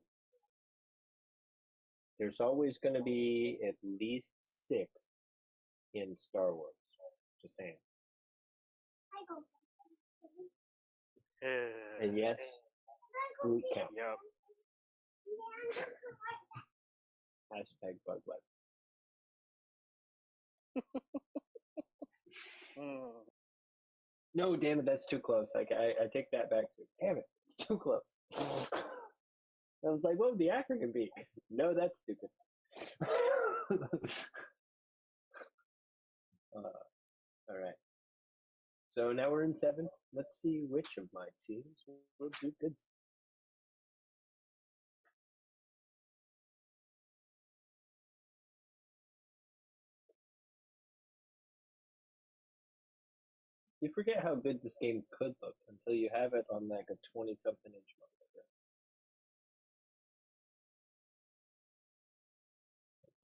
there's always going to be at least 6 in Star Wars. Just saying. And yes, boot camp. Yeah. Hashtag bug life. No, damn it, that's too close. Like I take that back. Damn it, it's too close. I was like, what would the acronym be? No, that's stupid. All right. So now we're in 7. Let's see which of my teams will do good. You forget how good this game could look until you have it on like a 20-something inch monitor.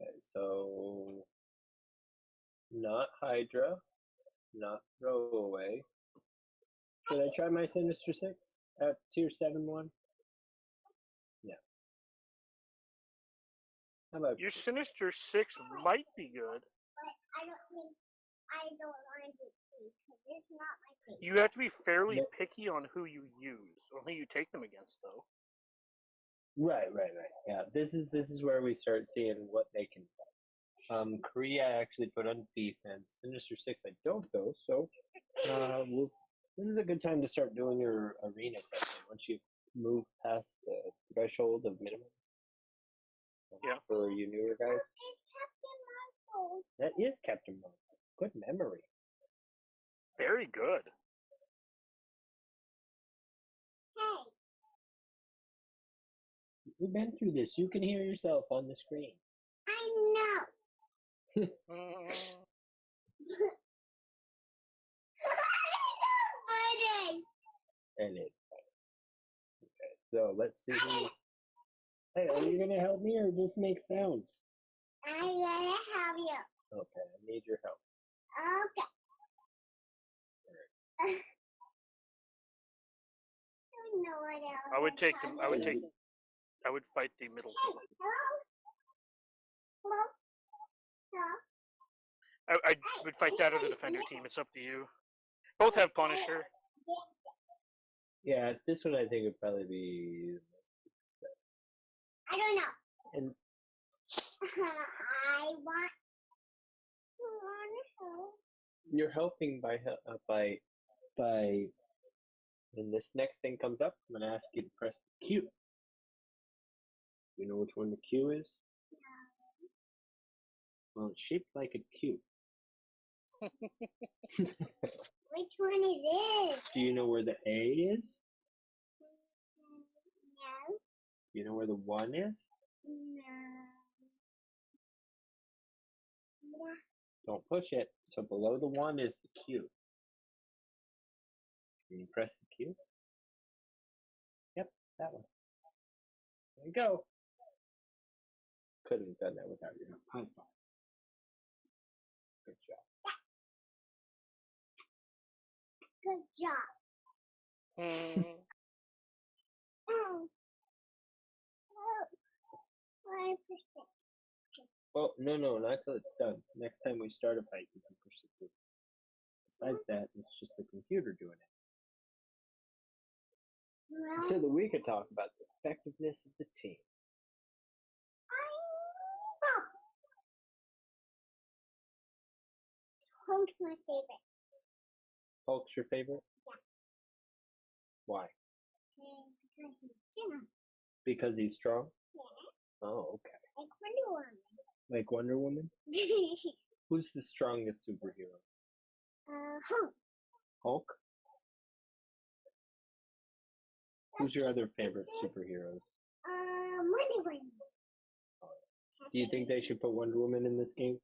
Okay, so not Hydra, not Throwaway. Should I try my Sinister 6 at tier 7 one? Yeah. How about Your Sinister 6 might be good. I don't want to because it's not my favorite. You have to be fairly picky on who you use, or who you take them against, though. Right. Yeah, this is where we start seeing what they can do. Korea I actually put on defense. Sinister 6 I don't though, so this is a good time to start doing your arena testing once you move past the threshold of minimum. Yeah. For you newer guys. It's Captain Marvel. That is Captain Marvel. Good memory. Very good. We've been through this. You can hear yourself on the screen. I know. And it. Okay. So let's see. Hey, are you gonna help me or just make sounds? I'm gonna help you. Okay, I need your help. Okay. I don't know what else. I would take them. I would fight the middle team. Hello? Hello? I would fight that or the defender team. It's up to you. Both have Punisher. Yeah, this one I think would probably be. I don't know. And I want to help. you're helping by when this next thing comes up, I'm gonna ask you to press the Q. You know which one the Q is? Well, it's shaped like a Q. Which one is it? Do you know where the A is? No. Do you know where the 1 is? No. Don't push it. So below the 1 is the Q. Can you press the Q? Yep, that one. There you go. Couldn't have done that without your help. High five. Good job. Good job. Oh. Oh. 5%. Oh, no, not till it's done. Next time we start a fight, you can push the Q. Besides that, it's just the computer doing it. Well, So that we could talk about the effectiveness of the team. Hulk's my favorite. Hulk's your favorite? Yeah. Why? Because he's strong. Because he's strong? Yeah. Oh, okay. Like Wonder Woman. Like Wonder Woman? Who's the strongest superhero? Hulk. Hulk? Who's your other favorite superheroes? Wonder Woman. Do you think they should put Wonder Woman in this game?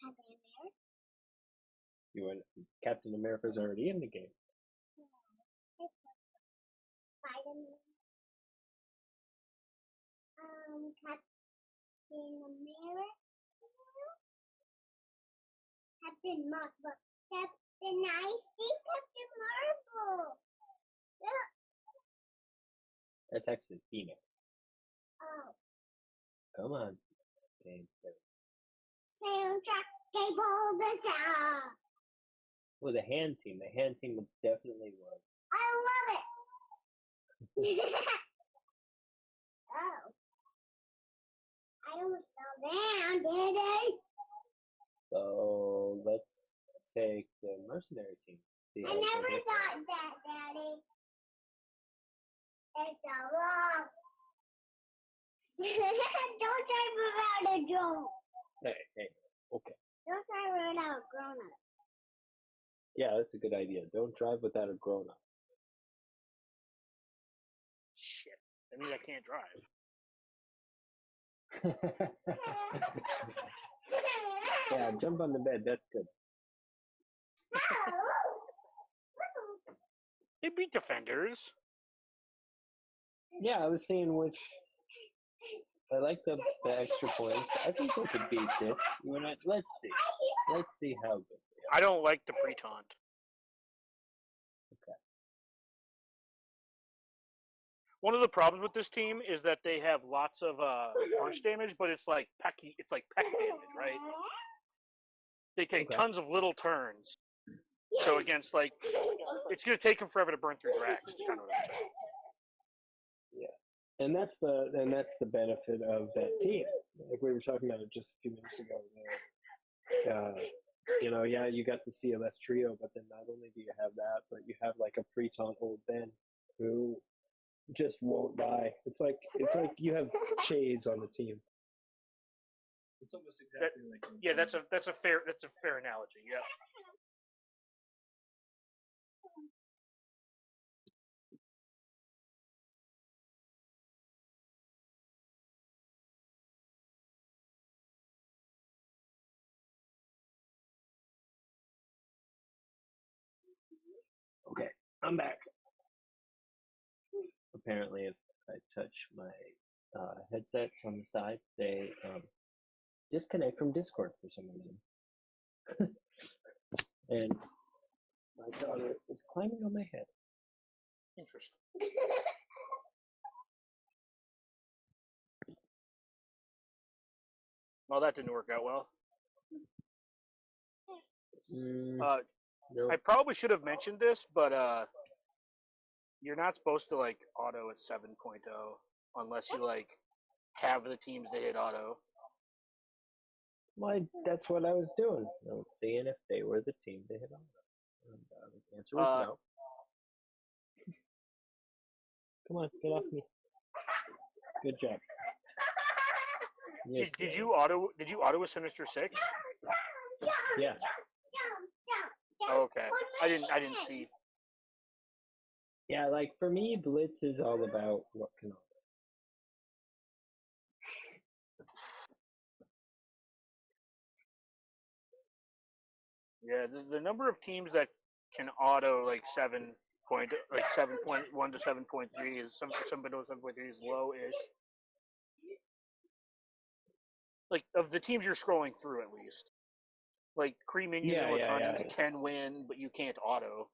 Captain America. You want Captain America's already in the game. Spider-Man. Captain America. Captain Marvel. Captain Icy. Captain Marvel. Look. That's actually Phoenix. Oh. Come on. Soundtrack table the sound. Well, the hand team. The hand team would definitely win. I love it. Oh. I almost fell down, did I? So let's take the mercenary team. See I how never they do. thought that, Daddy. It's a wrong. Don't drive without a drone. Hey, okay. Don't drive without a grown up. Yeah, that's a good idea. Don't drive without a grown up. Shit. That means I can't drive. Yeah, jump on the bed. That's good. They beat defenders. Yeah, I was saying which. I like the extra points. I think they could beat this. Let's see. Let's see how good they I don't like the pre-taunt. Okay. One of the problems with this team is that they have lots of burst damage, but it's like peck damage, right? They take Okay. tons of little turns. So against it's gonna take them forever to burn through drags. Is kind of what I'm saying. And that's the benefit of that team. Like we were talking about it just a few minutes ago. Yeah, you got the CLS trio, but then not only do you have that, but you have like a pre-taunt old Ben who just won't die. It's like you have Chase on the team. It's almost exactly like. Yeah, that's a fair analogy. Yeah. Okay, I'm back. Apparently, if I touch my headsets on the side, they disconnect from Discord for some reason. And my daughter is climbing on my head. Interesting. Well, that didn't work out well. Nope. I probably should have mentioned this, but you're not supposed to like auto at 7.0 unless you like have the teams to hit auto. Well, that's what I was doing. I was seeing if they were the team to hit on. And the answer was no. Come on, get off me. Good job. Yes, Did you auto a Sinister Six? Yeah. Oh, okay. I didn't see. Yeah, like for me, Blitz is all about what can auto. Yeah, the number of teams that can auto like 7.1 to 7.3 is some 7.3 is low-ish. Like of the teams you're scrolling through, at least. Like Kree minions and Watani's can win, but you can't auto.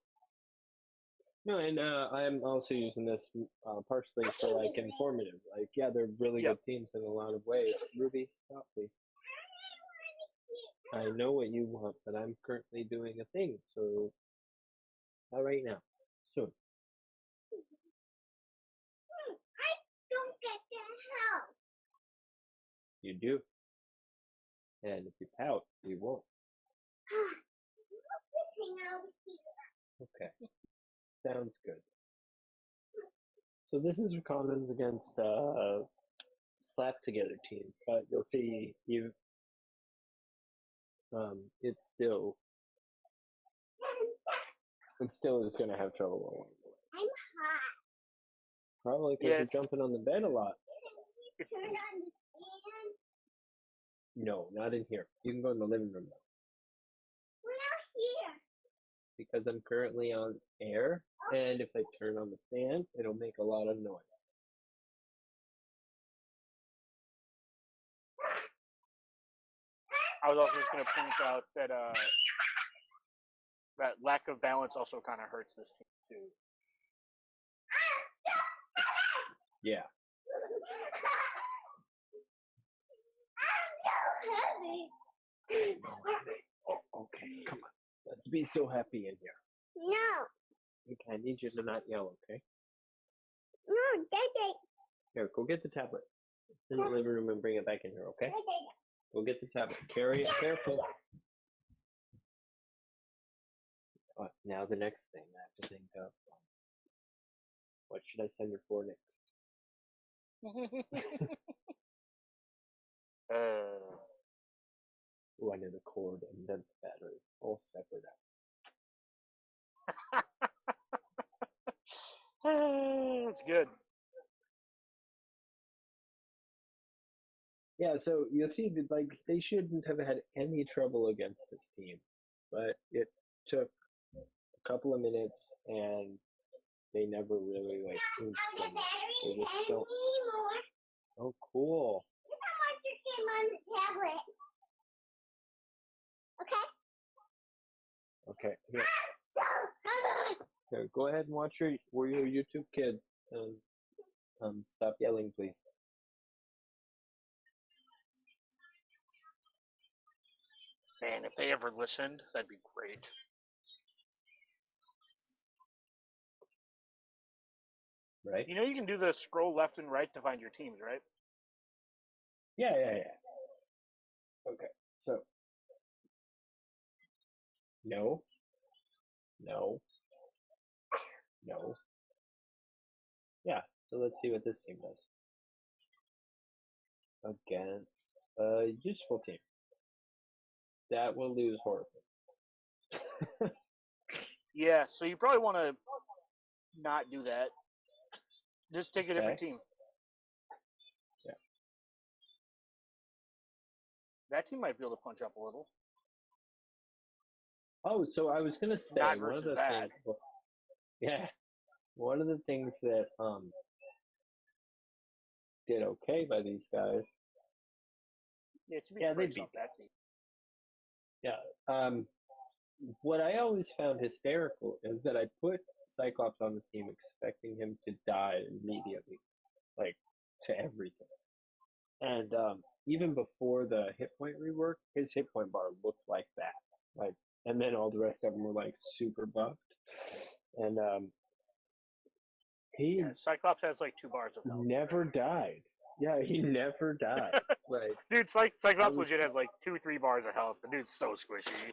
No, and I'm also using this partially for like informative. Like, yeah, they're really good teams in a lot of ways. Ruby, stop, please. I know what you want, but I'm currently doing a thing, so not right now. Soon. I don't get the help. You do. And if you pout, you won't. Okay. Sounds good. So this is Recombin's against slap together team, but you'll see it still is going to have trouble along the way. I'm hot. Probably because you're jumping on the bed a lot. Turn on the fan. No, not in here. You can go in the living room though. We're not here. Because I'm currently on air, and if I turn on the fan, it'll make a lot of noise. I was also just going to point out that that lack of balance also kind of hurts this team too. Yeah. Oh, okay, come on. Let's be so happy in here. No. Okay, I need you to not yell, okay? No, JJ. Here, go get the tablet. It's in the living room and bring it back in here, okay? Go get the tablet. Carry it careful. Now the next thing I have to think of. What should I send her for next? Oh, I know the cord and then the battery. All separate out. That's good. Yeah, so you'll see that like they shouldn't have had any trouble against this team, but it took a couple of minutes and they never really like moved them. They just don't. Oh, cool. Look how much you came on the tablet. Okay? Okay, here. Here, go ahead and watch your YouTube Kid. Stop yelling, please. Man, if they ever listened, that'd be great. Right? You know you can do the scroll left and right to find your teams, right? Yeah. Okay, so. No. Yeah, so let's see what this team does. Again, a useful team. That will lose horribly. Yeah, so you probably want to not do that. Just take a different team. Yeah. That team might be able to punch up a little. Oh, so I was going to say, not one of versus the that. things, Yeah, one of the things that did okay by these guys. Yeah, to be Yeah, they spread beat up. That's it. Yeah. What I always found hysterical is that I put Cyclops on this team expecting him to die immediately, like to everything. And even before the hit point rework, his hit point bar looked like that. Like, and then all the rest of them were like super buffed. And he Yeah, Cyclops has like 2 bars of health. never died. Yeah, he never died. Like, Dude, Cyclops was, legit has like 2-3 bars of health. The dude's so squishy.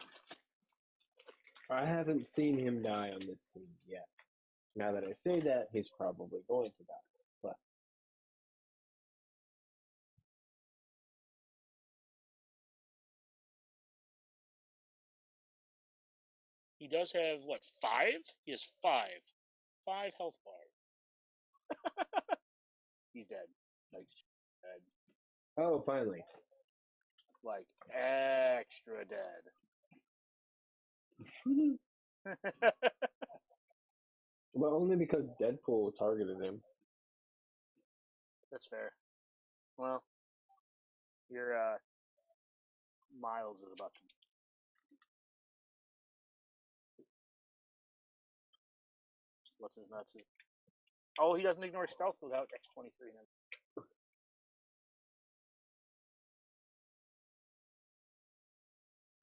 I haven't seen him die on this team yet. Now that I say that, he's probably going to die. But He does have what, 5? He has 5 health bars. He's dead. Like dead. oh, finally. Like extra dead. Well, only because Deadpool targeted him. That's fair. Well, your Miles is about to. What's his nuts? Oh, he doesn't ignore stealth without X-23.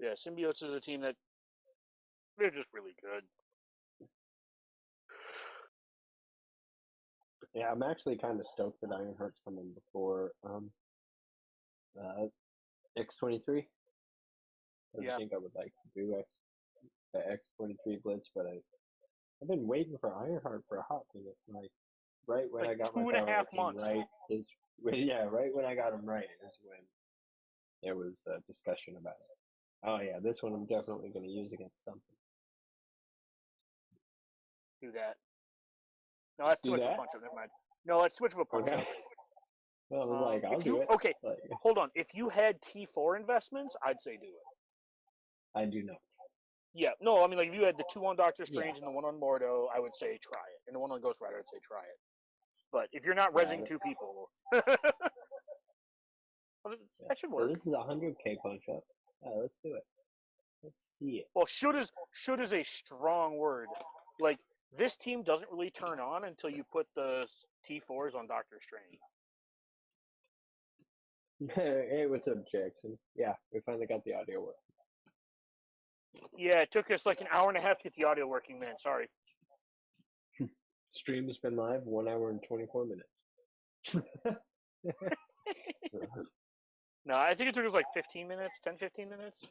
Yeah, Symbiotes is a team that they're just really good. Yeah, I'm actually kind of stoked that Ironheart's coming before X-23. Yeah. I think I would like to do the X-23 Blitz, but I've been waiting for Ironheart for a hot minute. Like right when Like I got my 2.5 power ranking months. right is yeah, right when I got him right is when there was a discussion about it. Oh yeah, this one I'm definitely going to use against something. Do that. No, that's too Do much of a that? punch up. Never mind. No, that's too much of a punch Okay. up. Well, I was like, I'll If do you it. okay, Like, hold on. If you had T4 investments, I'd say do it. I do not. Yeah, no, I mean like if you had the 2 on Doctor Yeah. Strange and the 1 on Mordo, I would say try it, and the 1 on Ghost Rider, I'd say try it. But if you're not resing 2 people, that should So work. this is a 100k punch up. Let's do it. Let's see it. Well, should is a strong word. Like this team doesn't really turn on until you put the T4s on Doctor Strange. Hey, what's up, Jackson? Yeah, we finally got the audio working. Yeah, it took us like an hour and a half to get the audio working, man. Sorry. Stream has been live 1 hour and 24 minutes. No, I think it took us like 15 minutes, 10, 15 minutes.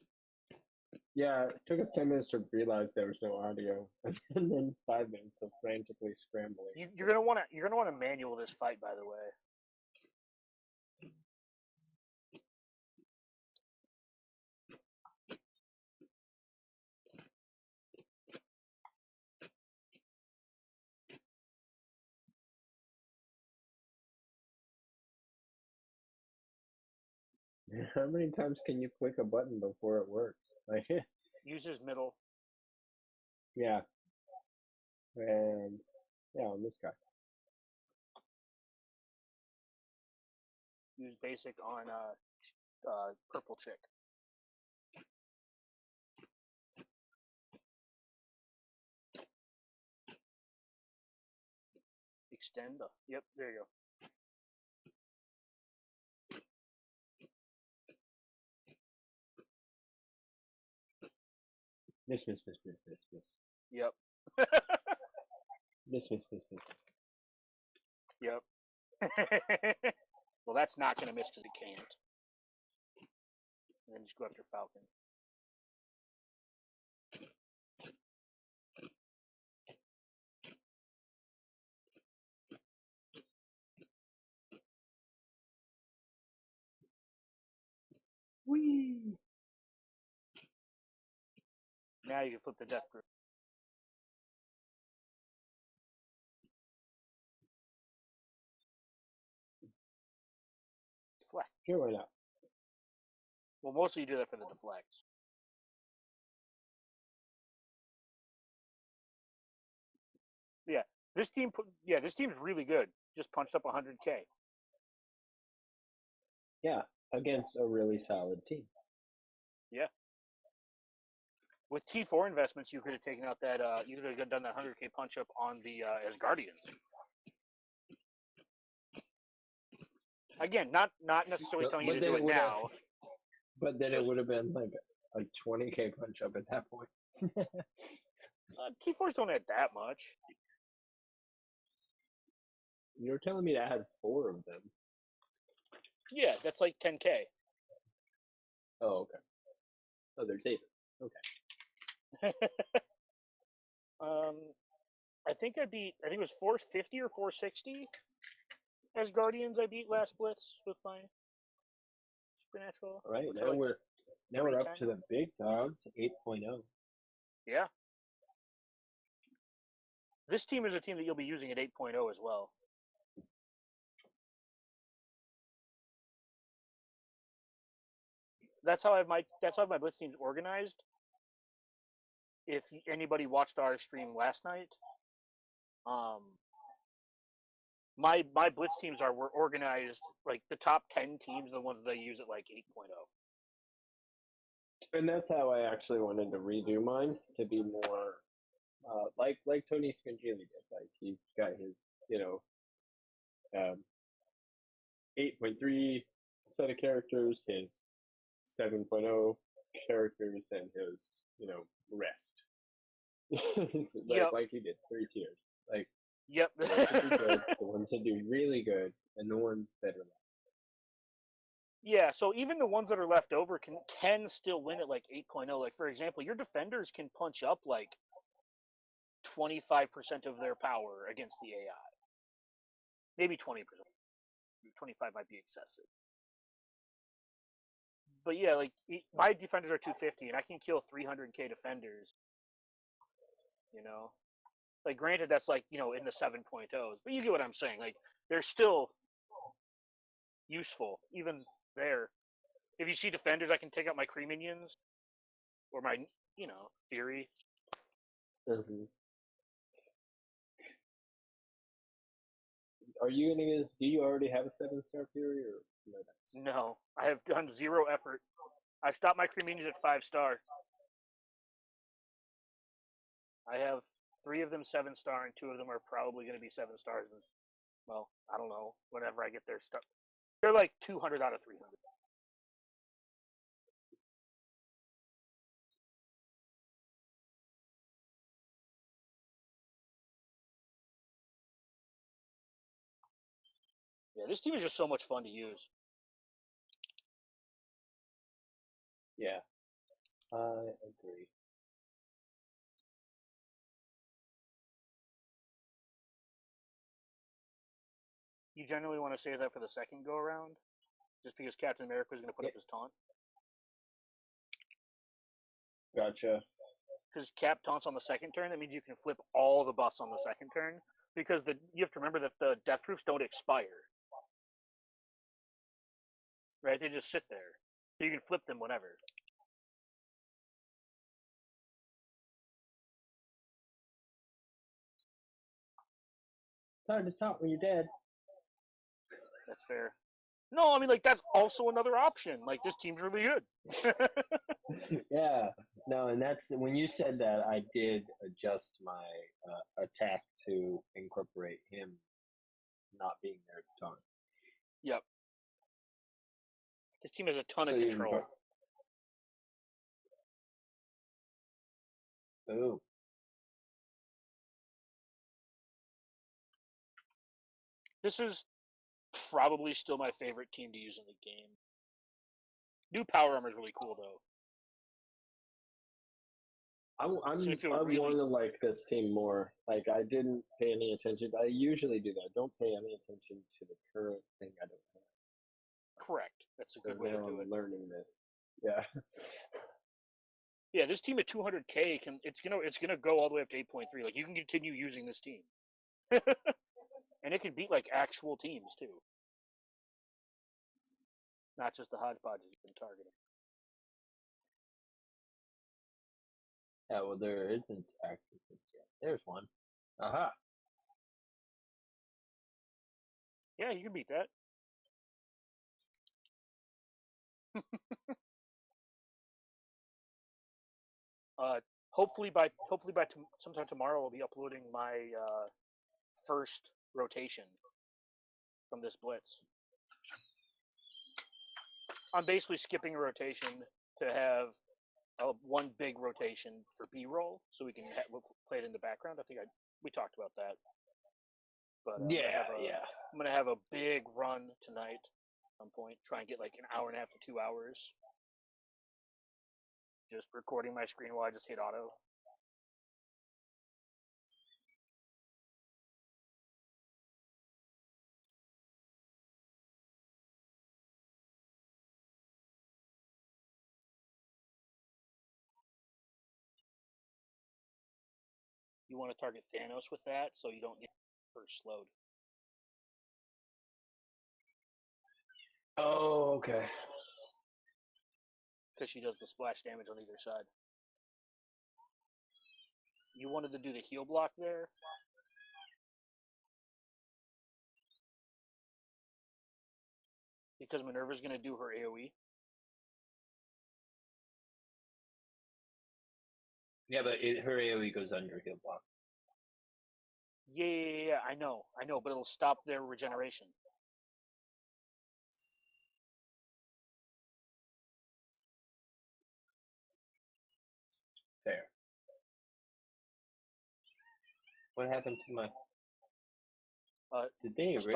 Yeah, it took us 10 minutes to realize there was no audio, and then 5 minutes of frantically scrambling. You're gonna want to manual this fight, by the way. How many times can you click a button before it works? Like, Use his middle. yeah, and yeah, on this guy. Use basic on purple chick. Extend. Yep, there you go. Miss. Yep. Miss. Yep. Well, that's not gonna miss because it can't. And then just go after Falcon. Whee! Now you can flip the death group. Deflect. Sure, why not? Well, mostly you do that for the deflects. This team, this team's really good. Just punched up 100K. Yeah, against a really solid team. Yeah. With T4 investments, you could have taken out that. You could have done that 100K punch up on the as Guardians. Again, not necessarily telling you to do it now. But then it would have been like a 20K punch up at that point. T4s don't add that much. You're telling me to add 4 of them? Yeah, that's like 10K. Oh, okay. Oh, they're safe. Okay. I think it was 450 or 460 as Guardians I beat last Blitz with my Supernatural. All right, Looks now like we're up 310. to the big dogs, 8.0. Yeah. This team is a team that you'll be using at 8.0 as well. That's how my Blitz team's organized. If anybody watched our stream last night, my Blitz teams were organized like the top 10 teams, the ones that I use at like 8.0. And that's how I actually wanted to redo mine to be more like Tony Scangili did. Like he's got his 8.3 set of characters, his 7.0 characters, and his rest. Like he did 3 tiers. Like Yep. the ones that do good, the ones that do really good, and the ones that are left. Yeah, so even the ones that are left over can still win at like 8.0. Like for example, your defenders can punch up like 25% of their power against the AI. Maybe 20%. 25 might be excessive. But yeah, like my defenders are 250 and I can kill 300K defenders. Like granted that's like, in the 7.0s, but you get what I'm saying. Like they're still useful even there. If you see defenders, I can take out my Kree minions or my, Fury. Mm-hmm. Are you gonna? Do you already have a 7-star Fury or no? No, I have done 0 effort. I stopped my Kree minions at 5-star. I have 3 of them 7-star, and 2 of them are probably going to be 7 stars. And well, I don't know. Whenever I get their stuff, they're like 200 out of 300. Yeah, this team is just so much fun to use. Yeah, I agree. You generally want to save that for the second go around, just because Captain America is going to put up his taunt. Gotcha. Because Cap taunts on the second turn, that means you can flip all the buffs on the second turn. Because you have to remember that the death proofs don't expire. Right? They just sit there. So you can flip them whenever. It's hard to taunt when you're dead. That's fair. No, I mean, like, that's also another option. Like, this team's really good. Yeah. No, and that's when you said that, I did adjust my attack to incorporate him not being there to taunt. Yep. This team has a ton of control. Ooh. This is probably still my favorite team to use in the game. New power armor is really cool, though. I'm wanting to like this team more. Like I didn't pay any attention. I usually do that. Don't pay any attention to the current thing I don't have. Correct. That's a good way to do it. I'm learning this. Yeah. Yeah, this team at 200K it's gonna go all the way up to 8.3. Like you can continue using this team, and it can beat like actual teams too, not just the hodgepodges you've been targeting. Yeah, well, there isn't actually yet. There's one. Aha. Yeah, you can beat that. Hopefully by sometime tomorrow, I'll be uploading my first rotation from this blitz. I'm basically skipping a rotation to have one big rotation for B-roll, so we can we'll play it in the background. I think we talked about that. But I'm gonna have a big run tonight. At some point, try and get like an hour and a half to 2 hours. Just recording my screen while I just hit auto. You want to target Thanos with that, so you don't get first slowed. Oh, okay. Because she does the splash damage on either side. You wanted to do the heal block there? Because Minerva's going to do her AoE. Yeah, but her AoE goes under heal block. Yeah, I know, but it'll stop their regeneration. Fair. What happened to my... Did they erase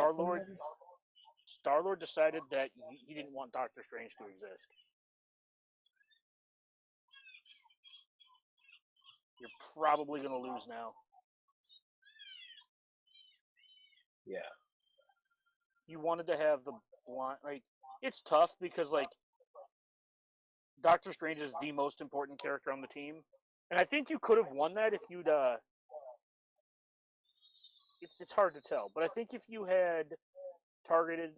Star-Lord decided that he didn't want Doctor Strange to exist. You're probably going to lose now. Yeah. You wanted to have the blind... Like, it's tough because, like, Doctor Strange is the most important character on the team. And I think you could have won that if you'd... It's hard to tell. But I think if you had targeted...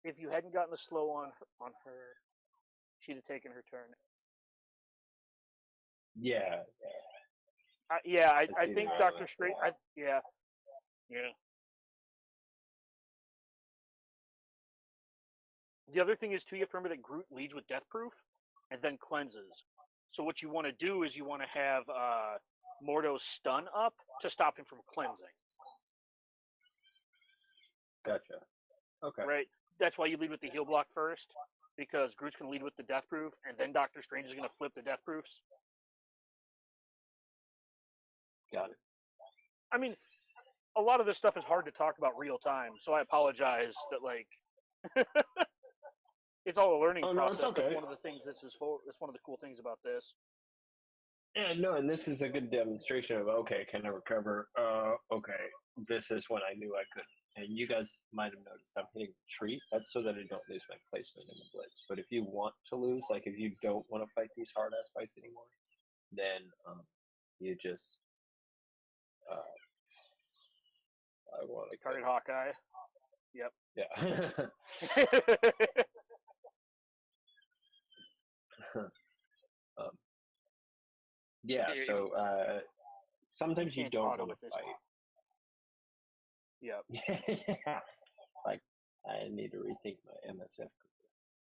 If you hadn't gotten the slow on her, she'd have taken her turn. Yeah. I think Doctor Strange... Yeah. The other thing is, too, you have to remember that Groot leads with Death Proof and then cleanses. So what you want to do is you want to have Mordo's stun up to stop him from cleansing. Gotcha. Okay. Right? That's why you lead with the heal block first, because Groot's going to lead with the Death Proof, and then Doctor Strange is going to flip the Death Proofs. Got it. I mean, a lot of this stuff is hard to talk about real time, so I apologize that, like... It's all a learning process. No, it's okay. That's one of the things that's one of the cool things about this. Yeah, no, and this is a good demonstration of, okay, can I recover? Okay, this is when I knew I could. And you guys might have noticed I'm hitting retreat. That's so that I don't lose my placement in the blitz. But if you want to lose, like if you don't want to fight these hard-ass fights anymore, then you just... I want to... Target Hawkeye. Yep. Yeah. Yeah, so sometimes you don't want to fight. Yep. Yeah. Like, I need to rethink my MSF career.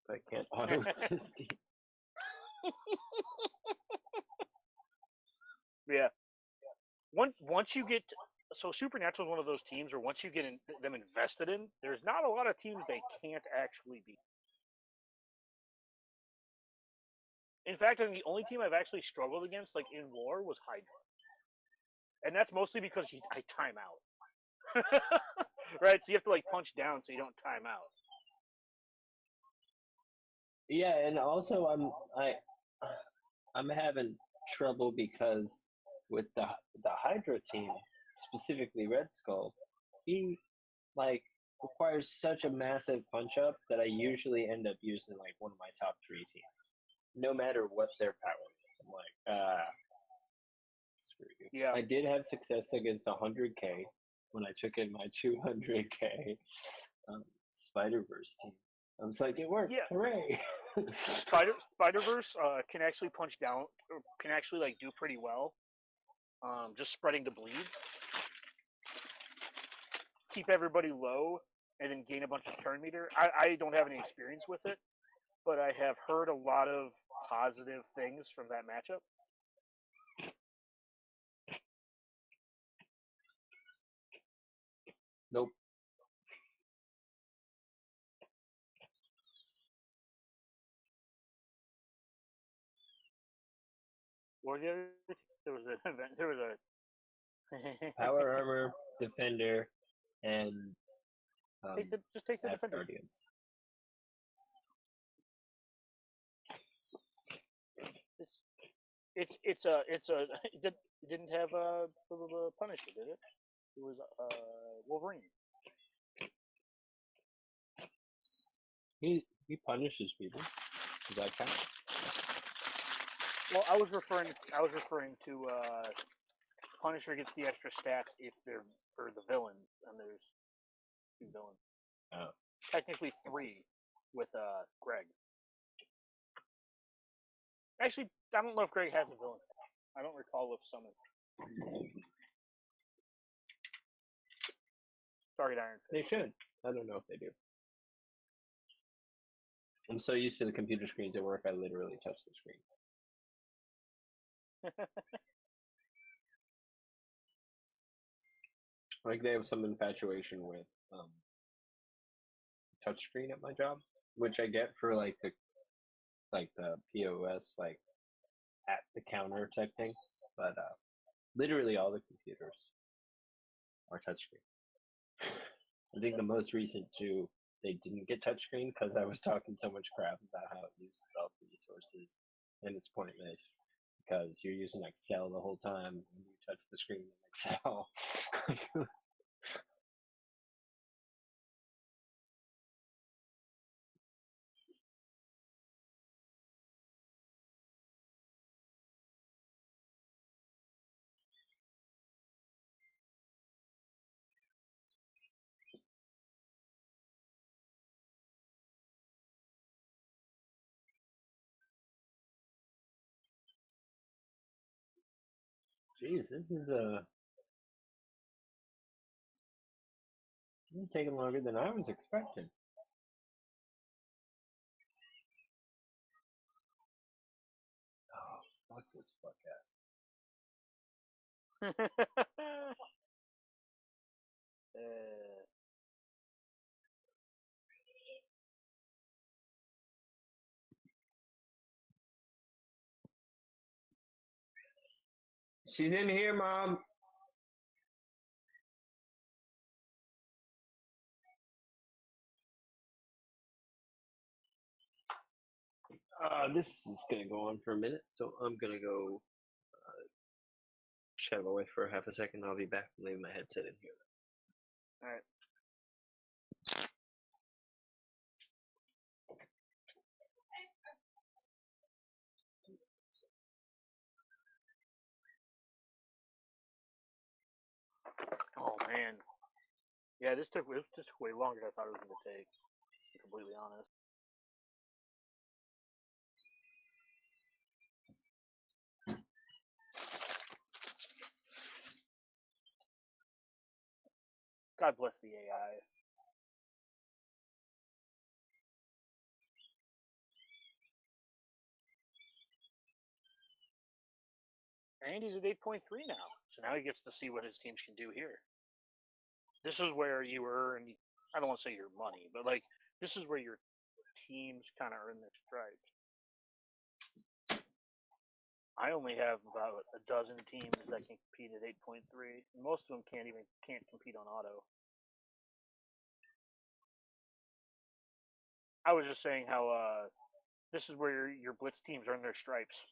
I can't auto-resist. Yeah. Once you get... So Supernatural is one of those teams where once you get them invested in, there's not a lot of teams they can't actually beat. In fact, I think the only team I've actually struggled against, like in war, was Hydra. And that's mostly because I time out. Right? So you have to like punch down so you don't time out. Yeah, and also I'm having trouble because with the Hydra team, specifically Red Skull, he like requires such a massive punch up that I usually end up using like one of my top 3 teams, no matter what their power is. I'm like, screw you. Yeah. I did have success against 100k when I took in my 200k Spider-Verse team. I was like, it worked. Yeah. Hooray! Spider-Verse can actually punch down, or can actually like do pretty well. Just spreading the bleed. Keep everybody low, and then gain a bunch of turn meter. I don't have any experience with it, but I have heard a lot of positive things from that matchup. Nope. Or the other, there was an event. There was a Power armor, defender, and just take the Ash defender. Guardians. It's it didn't have a Punisher, did it? It was Wolverine. He punishes people. Does that count? Well, I was referring to Punisher gets the extra stats if they're for the villains, and there's 2 villains. Oh. Technically 3 with Greg. Actually, I don't know if Greg has a villain. I don't recall if Summon. Target Iron Fist. They should. I don't know if they do. I'm so used to the computer screens at work, I literally touch the screen. Like they have some infatuation with touchscreen at my job, which I get for like the POS, like at the counter type thing. But literally all the computers are touchscreen. I think the most recent two, they didn't get touchscreen because I was talking so much crap about how it uses all the resources, and it's pointless because you're using Excel the whole time when you touch the screen in Excel. Jeez, this is taking longer than I was expecting. Oh, fuck this fuck ass. She's in here, Mom. This is gonna go on for a minute, so I'm gonna go chat away for half a second. I'll be back and leave my headset in here. All right. Oh man. Yeah, this took way longer than I thought it was going to take. To be completely honest. God bless the AI. And he's at 8.3 now, so now he gets to see what his teams can do here. This is where you earn, I don't want to say your money, but like, this is where your teams kind of earn their stripes. I only have about a dozen teams that can compete at 8.3. Most of them can't compete on auto. I was just saying how this is where your blitz teams earn their stripes.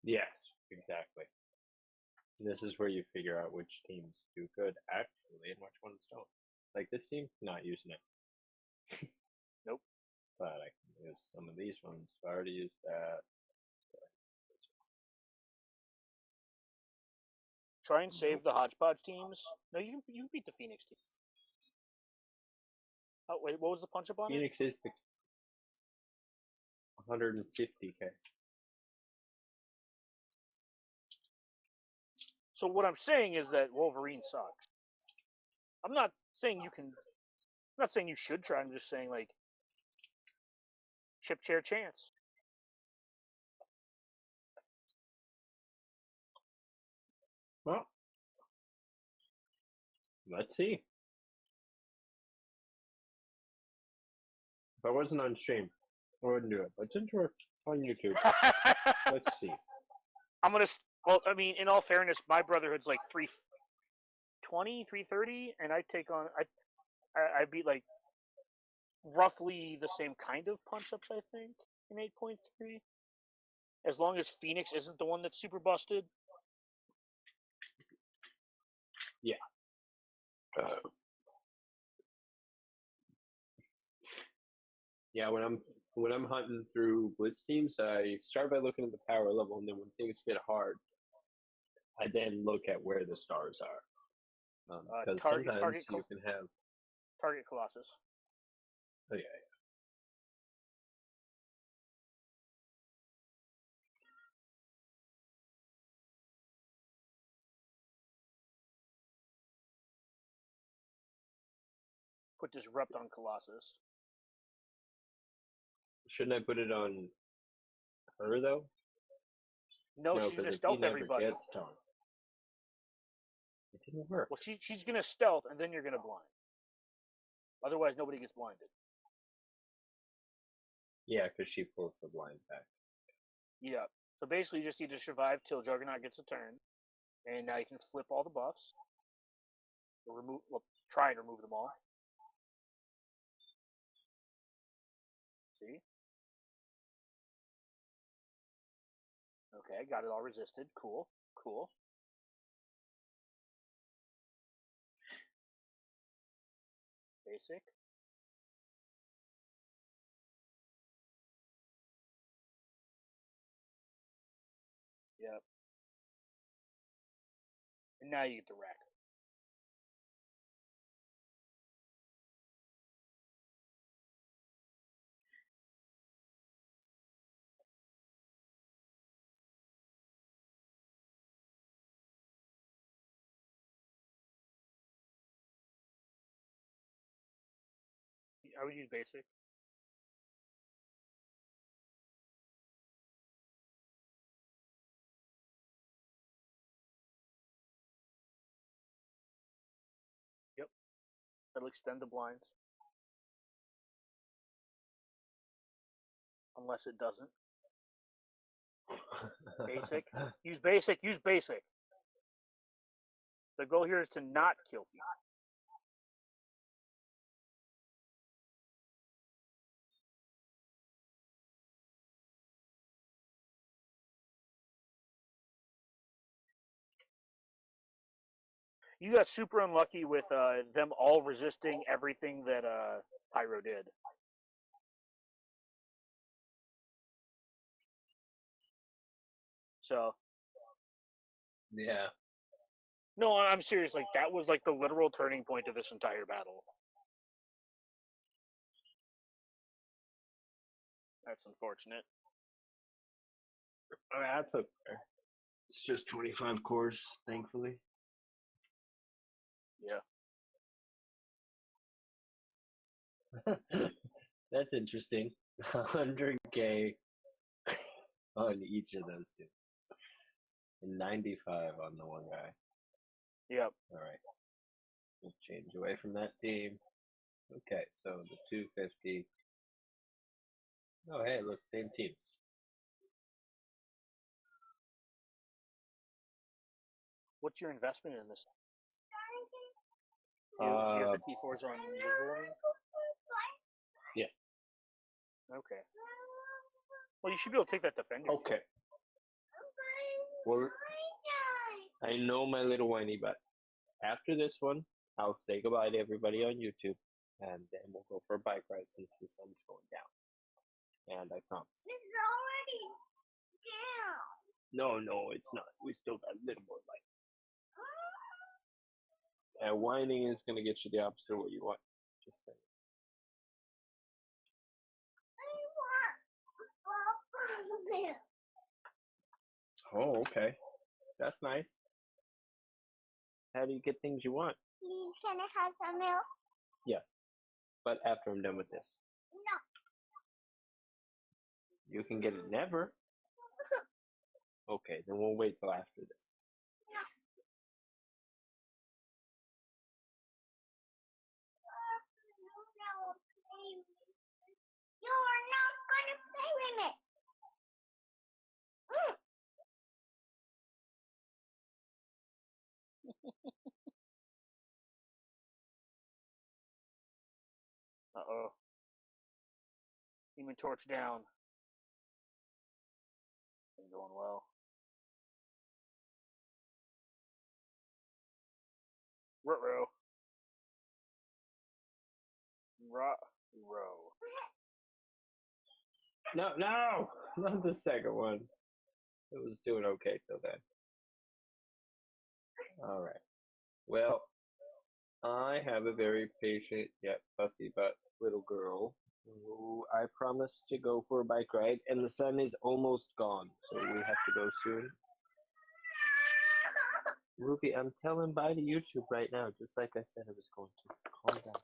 Yes, exactly. This is where you figure out which teams do good actually and which ones don't. Like this team, not using it. Nope. But I can use some of these ones. I already used that. Try and save the hodgepodge teams. No, you can beat the Phoenix team. Oh wait, what was the punch up on Phoenix is 150k. So what I'm saying is that Wolverine sucks. I'm not saying you can not saying you should try. I'm just saying like chip chair chance. Well, let's see. If I wasn't on stream, I wouldn't do it. But since we're on YouTube, let's see. I'm gonna. Well, I mean, in all fairness, my brotherhood's like 320, 330, and I take on. I beat like roughly the same kind of punch ups. I think in 8.3. As long as Phoenix isn't the one that's super busted. Yeah. Yeah, when I'm hunting through blitz teams, I start by looking at the power level, and then when things get hard, I then look at where the stars are. Because sometimes you can have Target Colossus. Oh yeah. Put Disrupt on Colossus. Shouldn't I put it on her though? No, she's gonna stealth everybody. It didn't work. Well, she's gonna stealth, and then you're gonna blind. Otherwise, nobody gets blinded. Yeah, because she pulls the blind back. Yeah. So basically, you just need to survive till Juggernaut gets a turn, and now you can flip all the buffs. Or try and remove them all. See? Okay, got it all resisted. Cool. Basic. Yep. And now you get the rack. I would use basic. Yep. That'll extend the blinds. Unless it doesn't. Basic. Use basic. The goal here is to not kill Phoenix. You got super unlucky with them all resisting everything that Pyro did. So. Yeah. No, I'm serious. Like that was like the literal turning point of this entire battle. That's unfortunate. I mean, that's okay. It's just 25 cores, thankfully. Yeah. That's interesting. 100K on each of those two. And 95 on the one guy. Yep. Alright. We'll change away from that team. Okay, so the 250. Oh, hey, look, same teams. What's your investment in this? You have the T4s on visual? Yeah. Okay. Well, you should be able to take that defender. Okay. Well, I know my little whiny, but after this one, I'll say goodbye to everybody on YouTube, and then we'll go for a bike ride since the sun's going down. And I promise. This is already down. No, it's not. We still got a little more light. And whining is going to get you the opposite of what you want. Just saying. Oh, okay. That's nice. How do you get things you want? Please, can I have some milk? Yes. but after I'm done with this. No. You can get it never. Okay, then we'll wait till after this. You're not gonna play with it. Uh-oh. Human torch down. Ain't going well. Ruh-roh. Ruh-roh. No, not the second one. It was doing okay till then. All right. Well, I have a very patient yet fussy but little girl who I promised to go for a bike ride, and the sun is almost gone, so we have to go soon. Ruby, I'm telling bye to YouTube right now, just like I said I was going to. Calm down.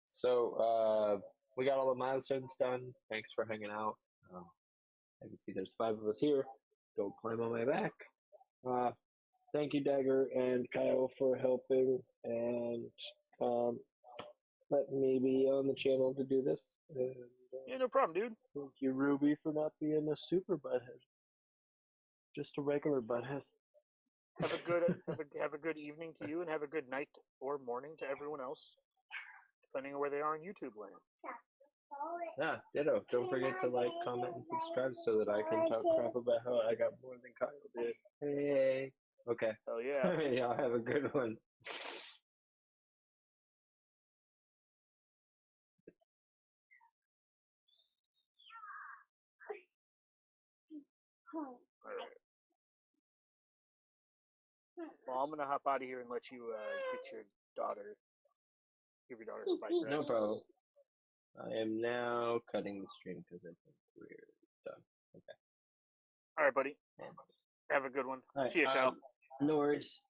So, we got all the milestones done. Thanks for hanging out. I can see there's 5 of us here. Don't climb on my back. Thank you, Dagger and Kyle, for helping and letting me be on the channel to do this. And, Yeah, no problem, dude. thank you, Ruby, for not being a super butthead. Just a regular butthead. Have a good evening to you, and have a good night or morning to everyone else, depending on where they are in YouTube land. Yeah, ditto. Don't forget to like, comment, and subscribe so that I can talk crap about how I got more than Kyle did. Hey. Okay. Hell yeah. Y'all have a good one. All right. Well, I'm gonna hop out of here and let you get your daughter. Give your daughter a bike ride. No problem. I am now cutting the stream because I think we're done. Okay. All right, buddy. Have a good one. All right, See you, Cal. no worries.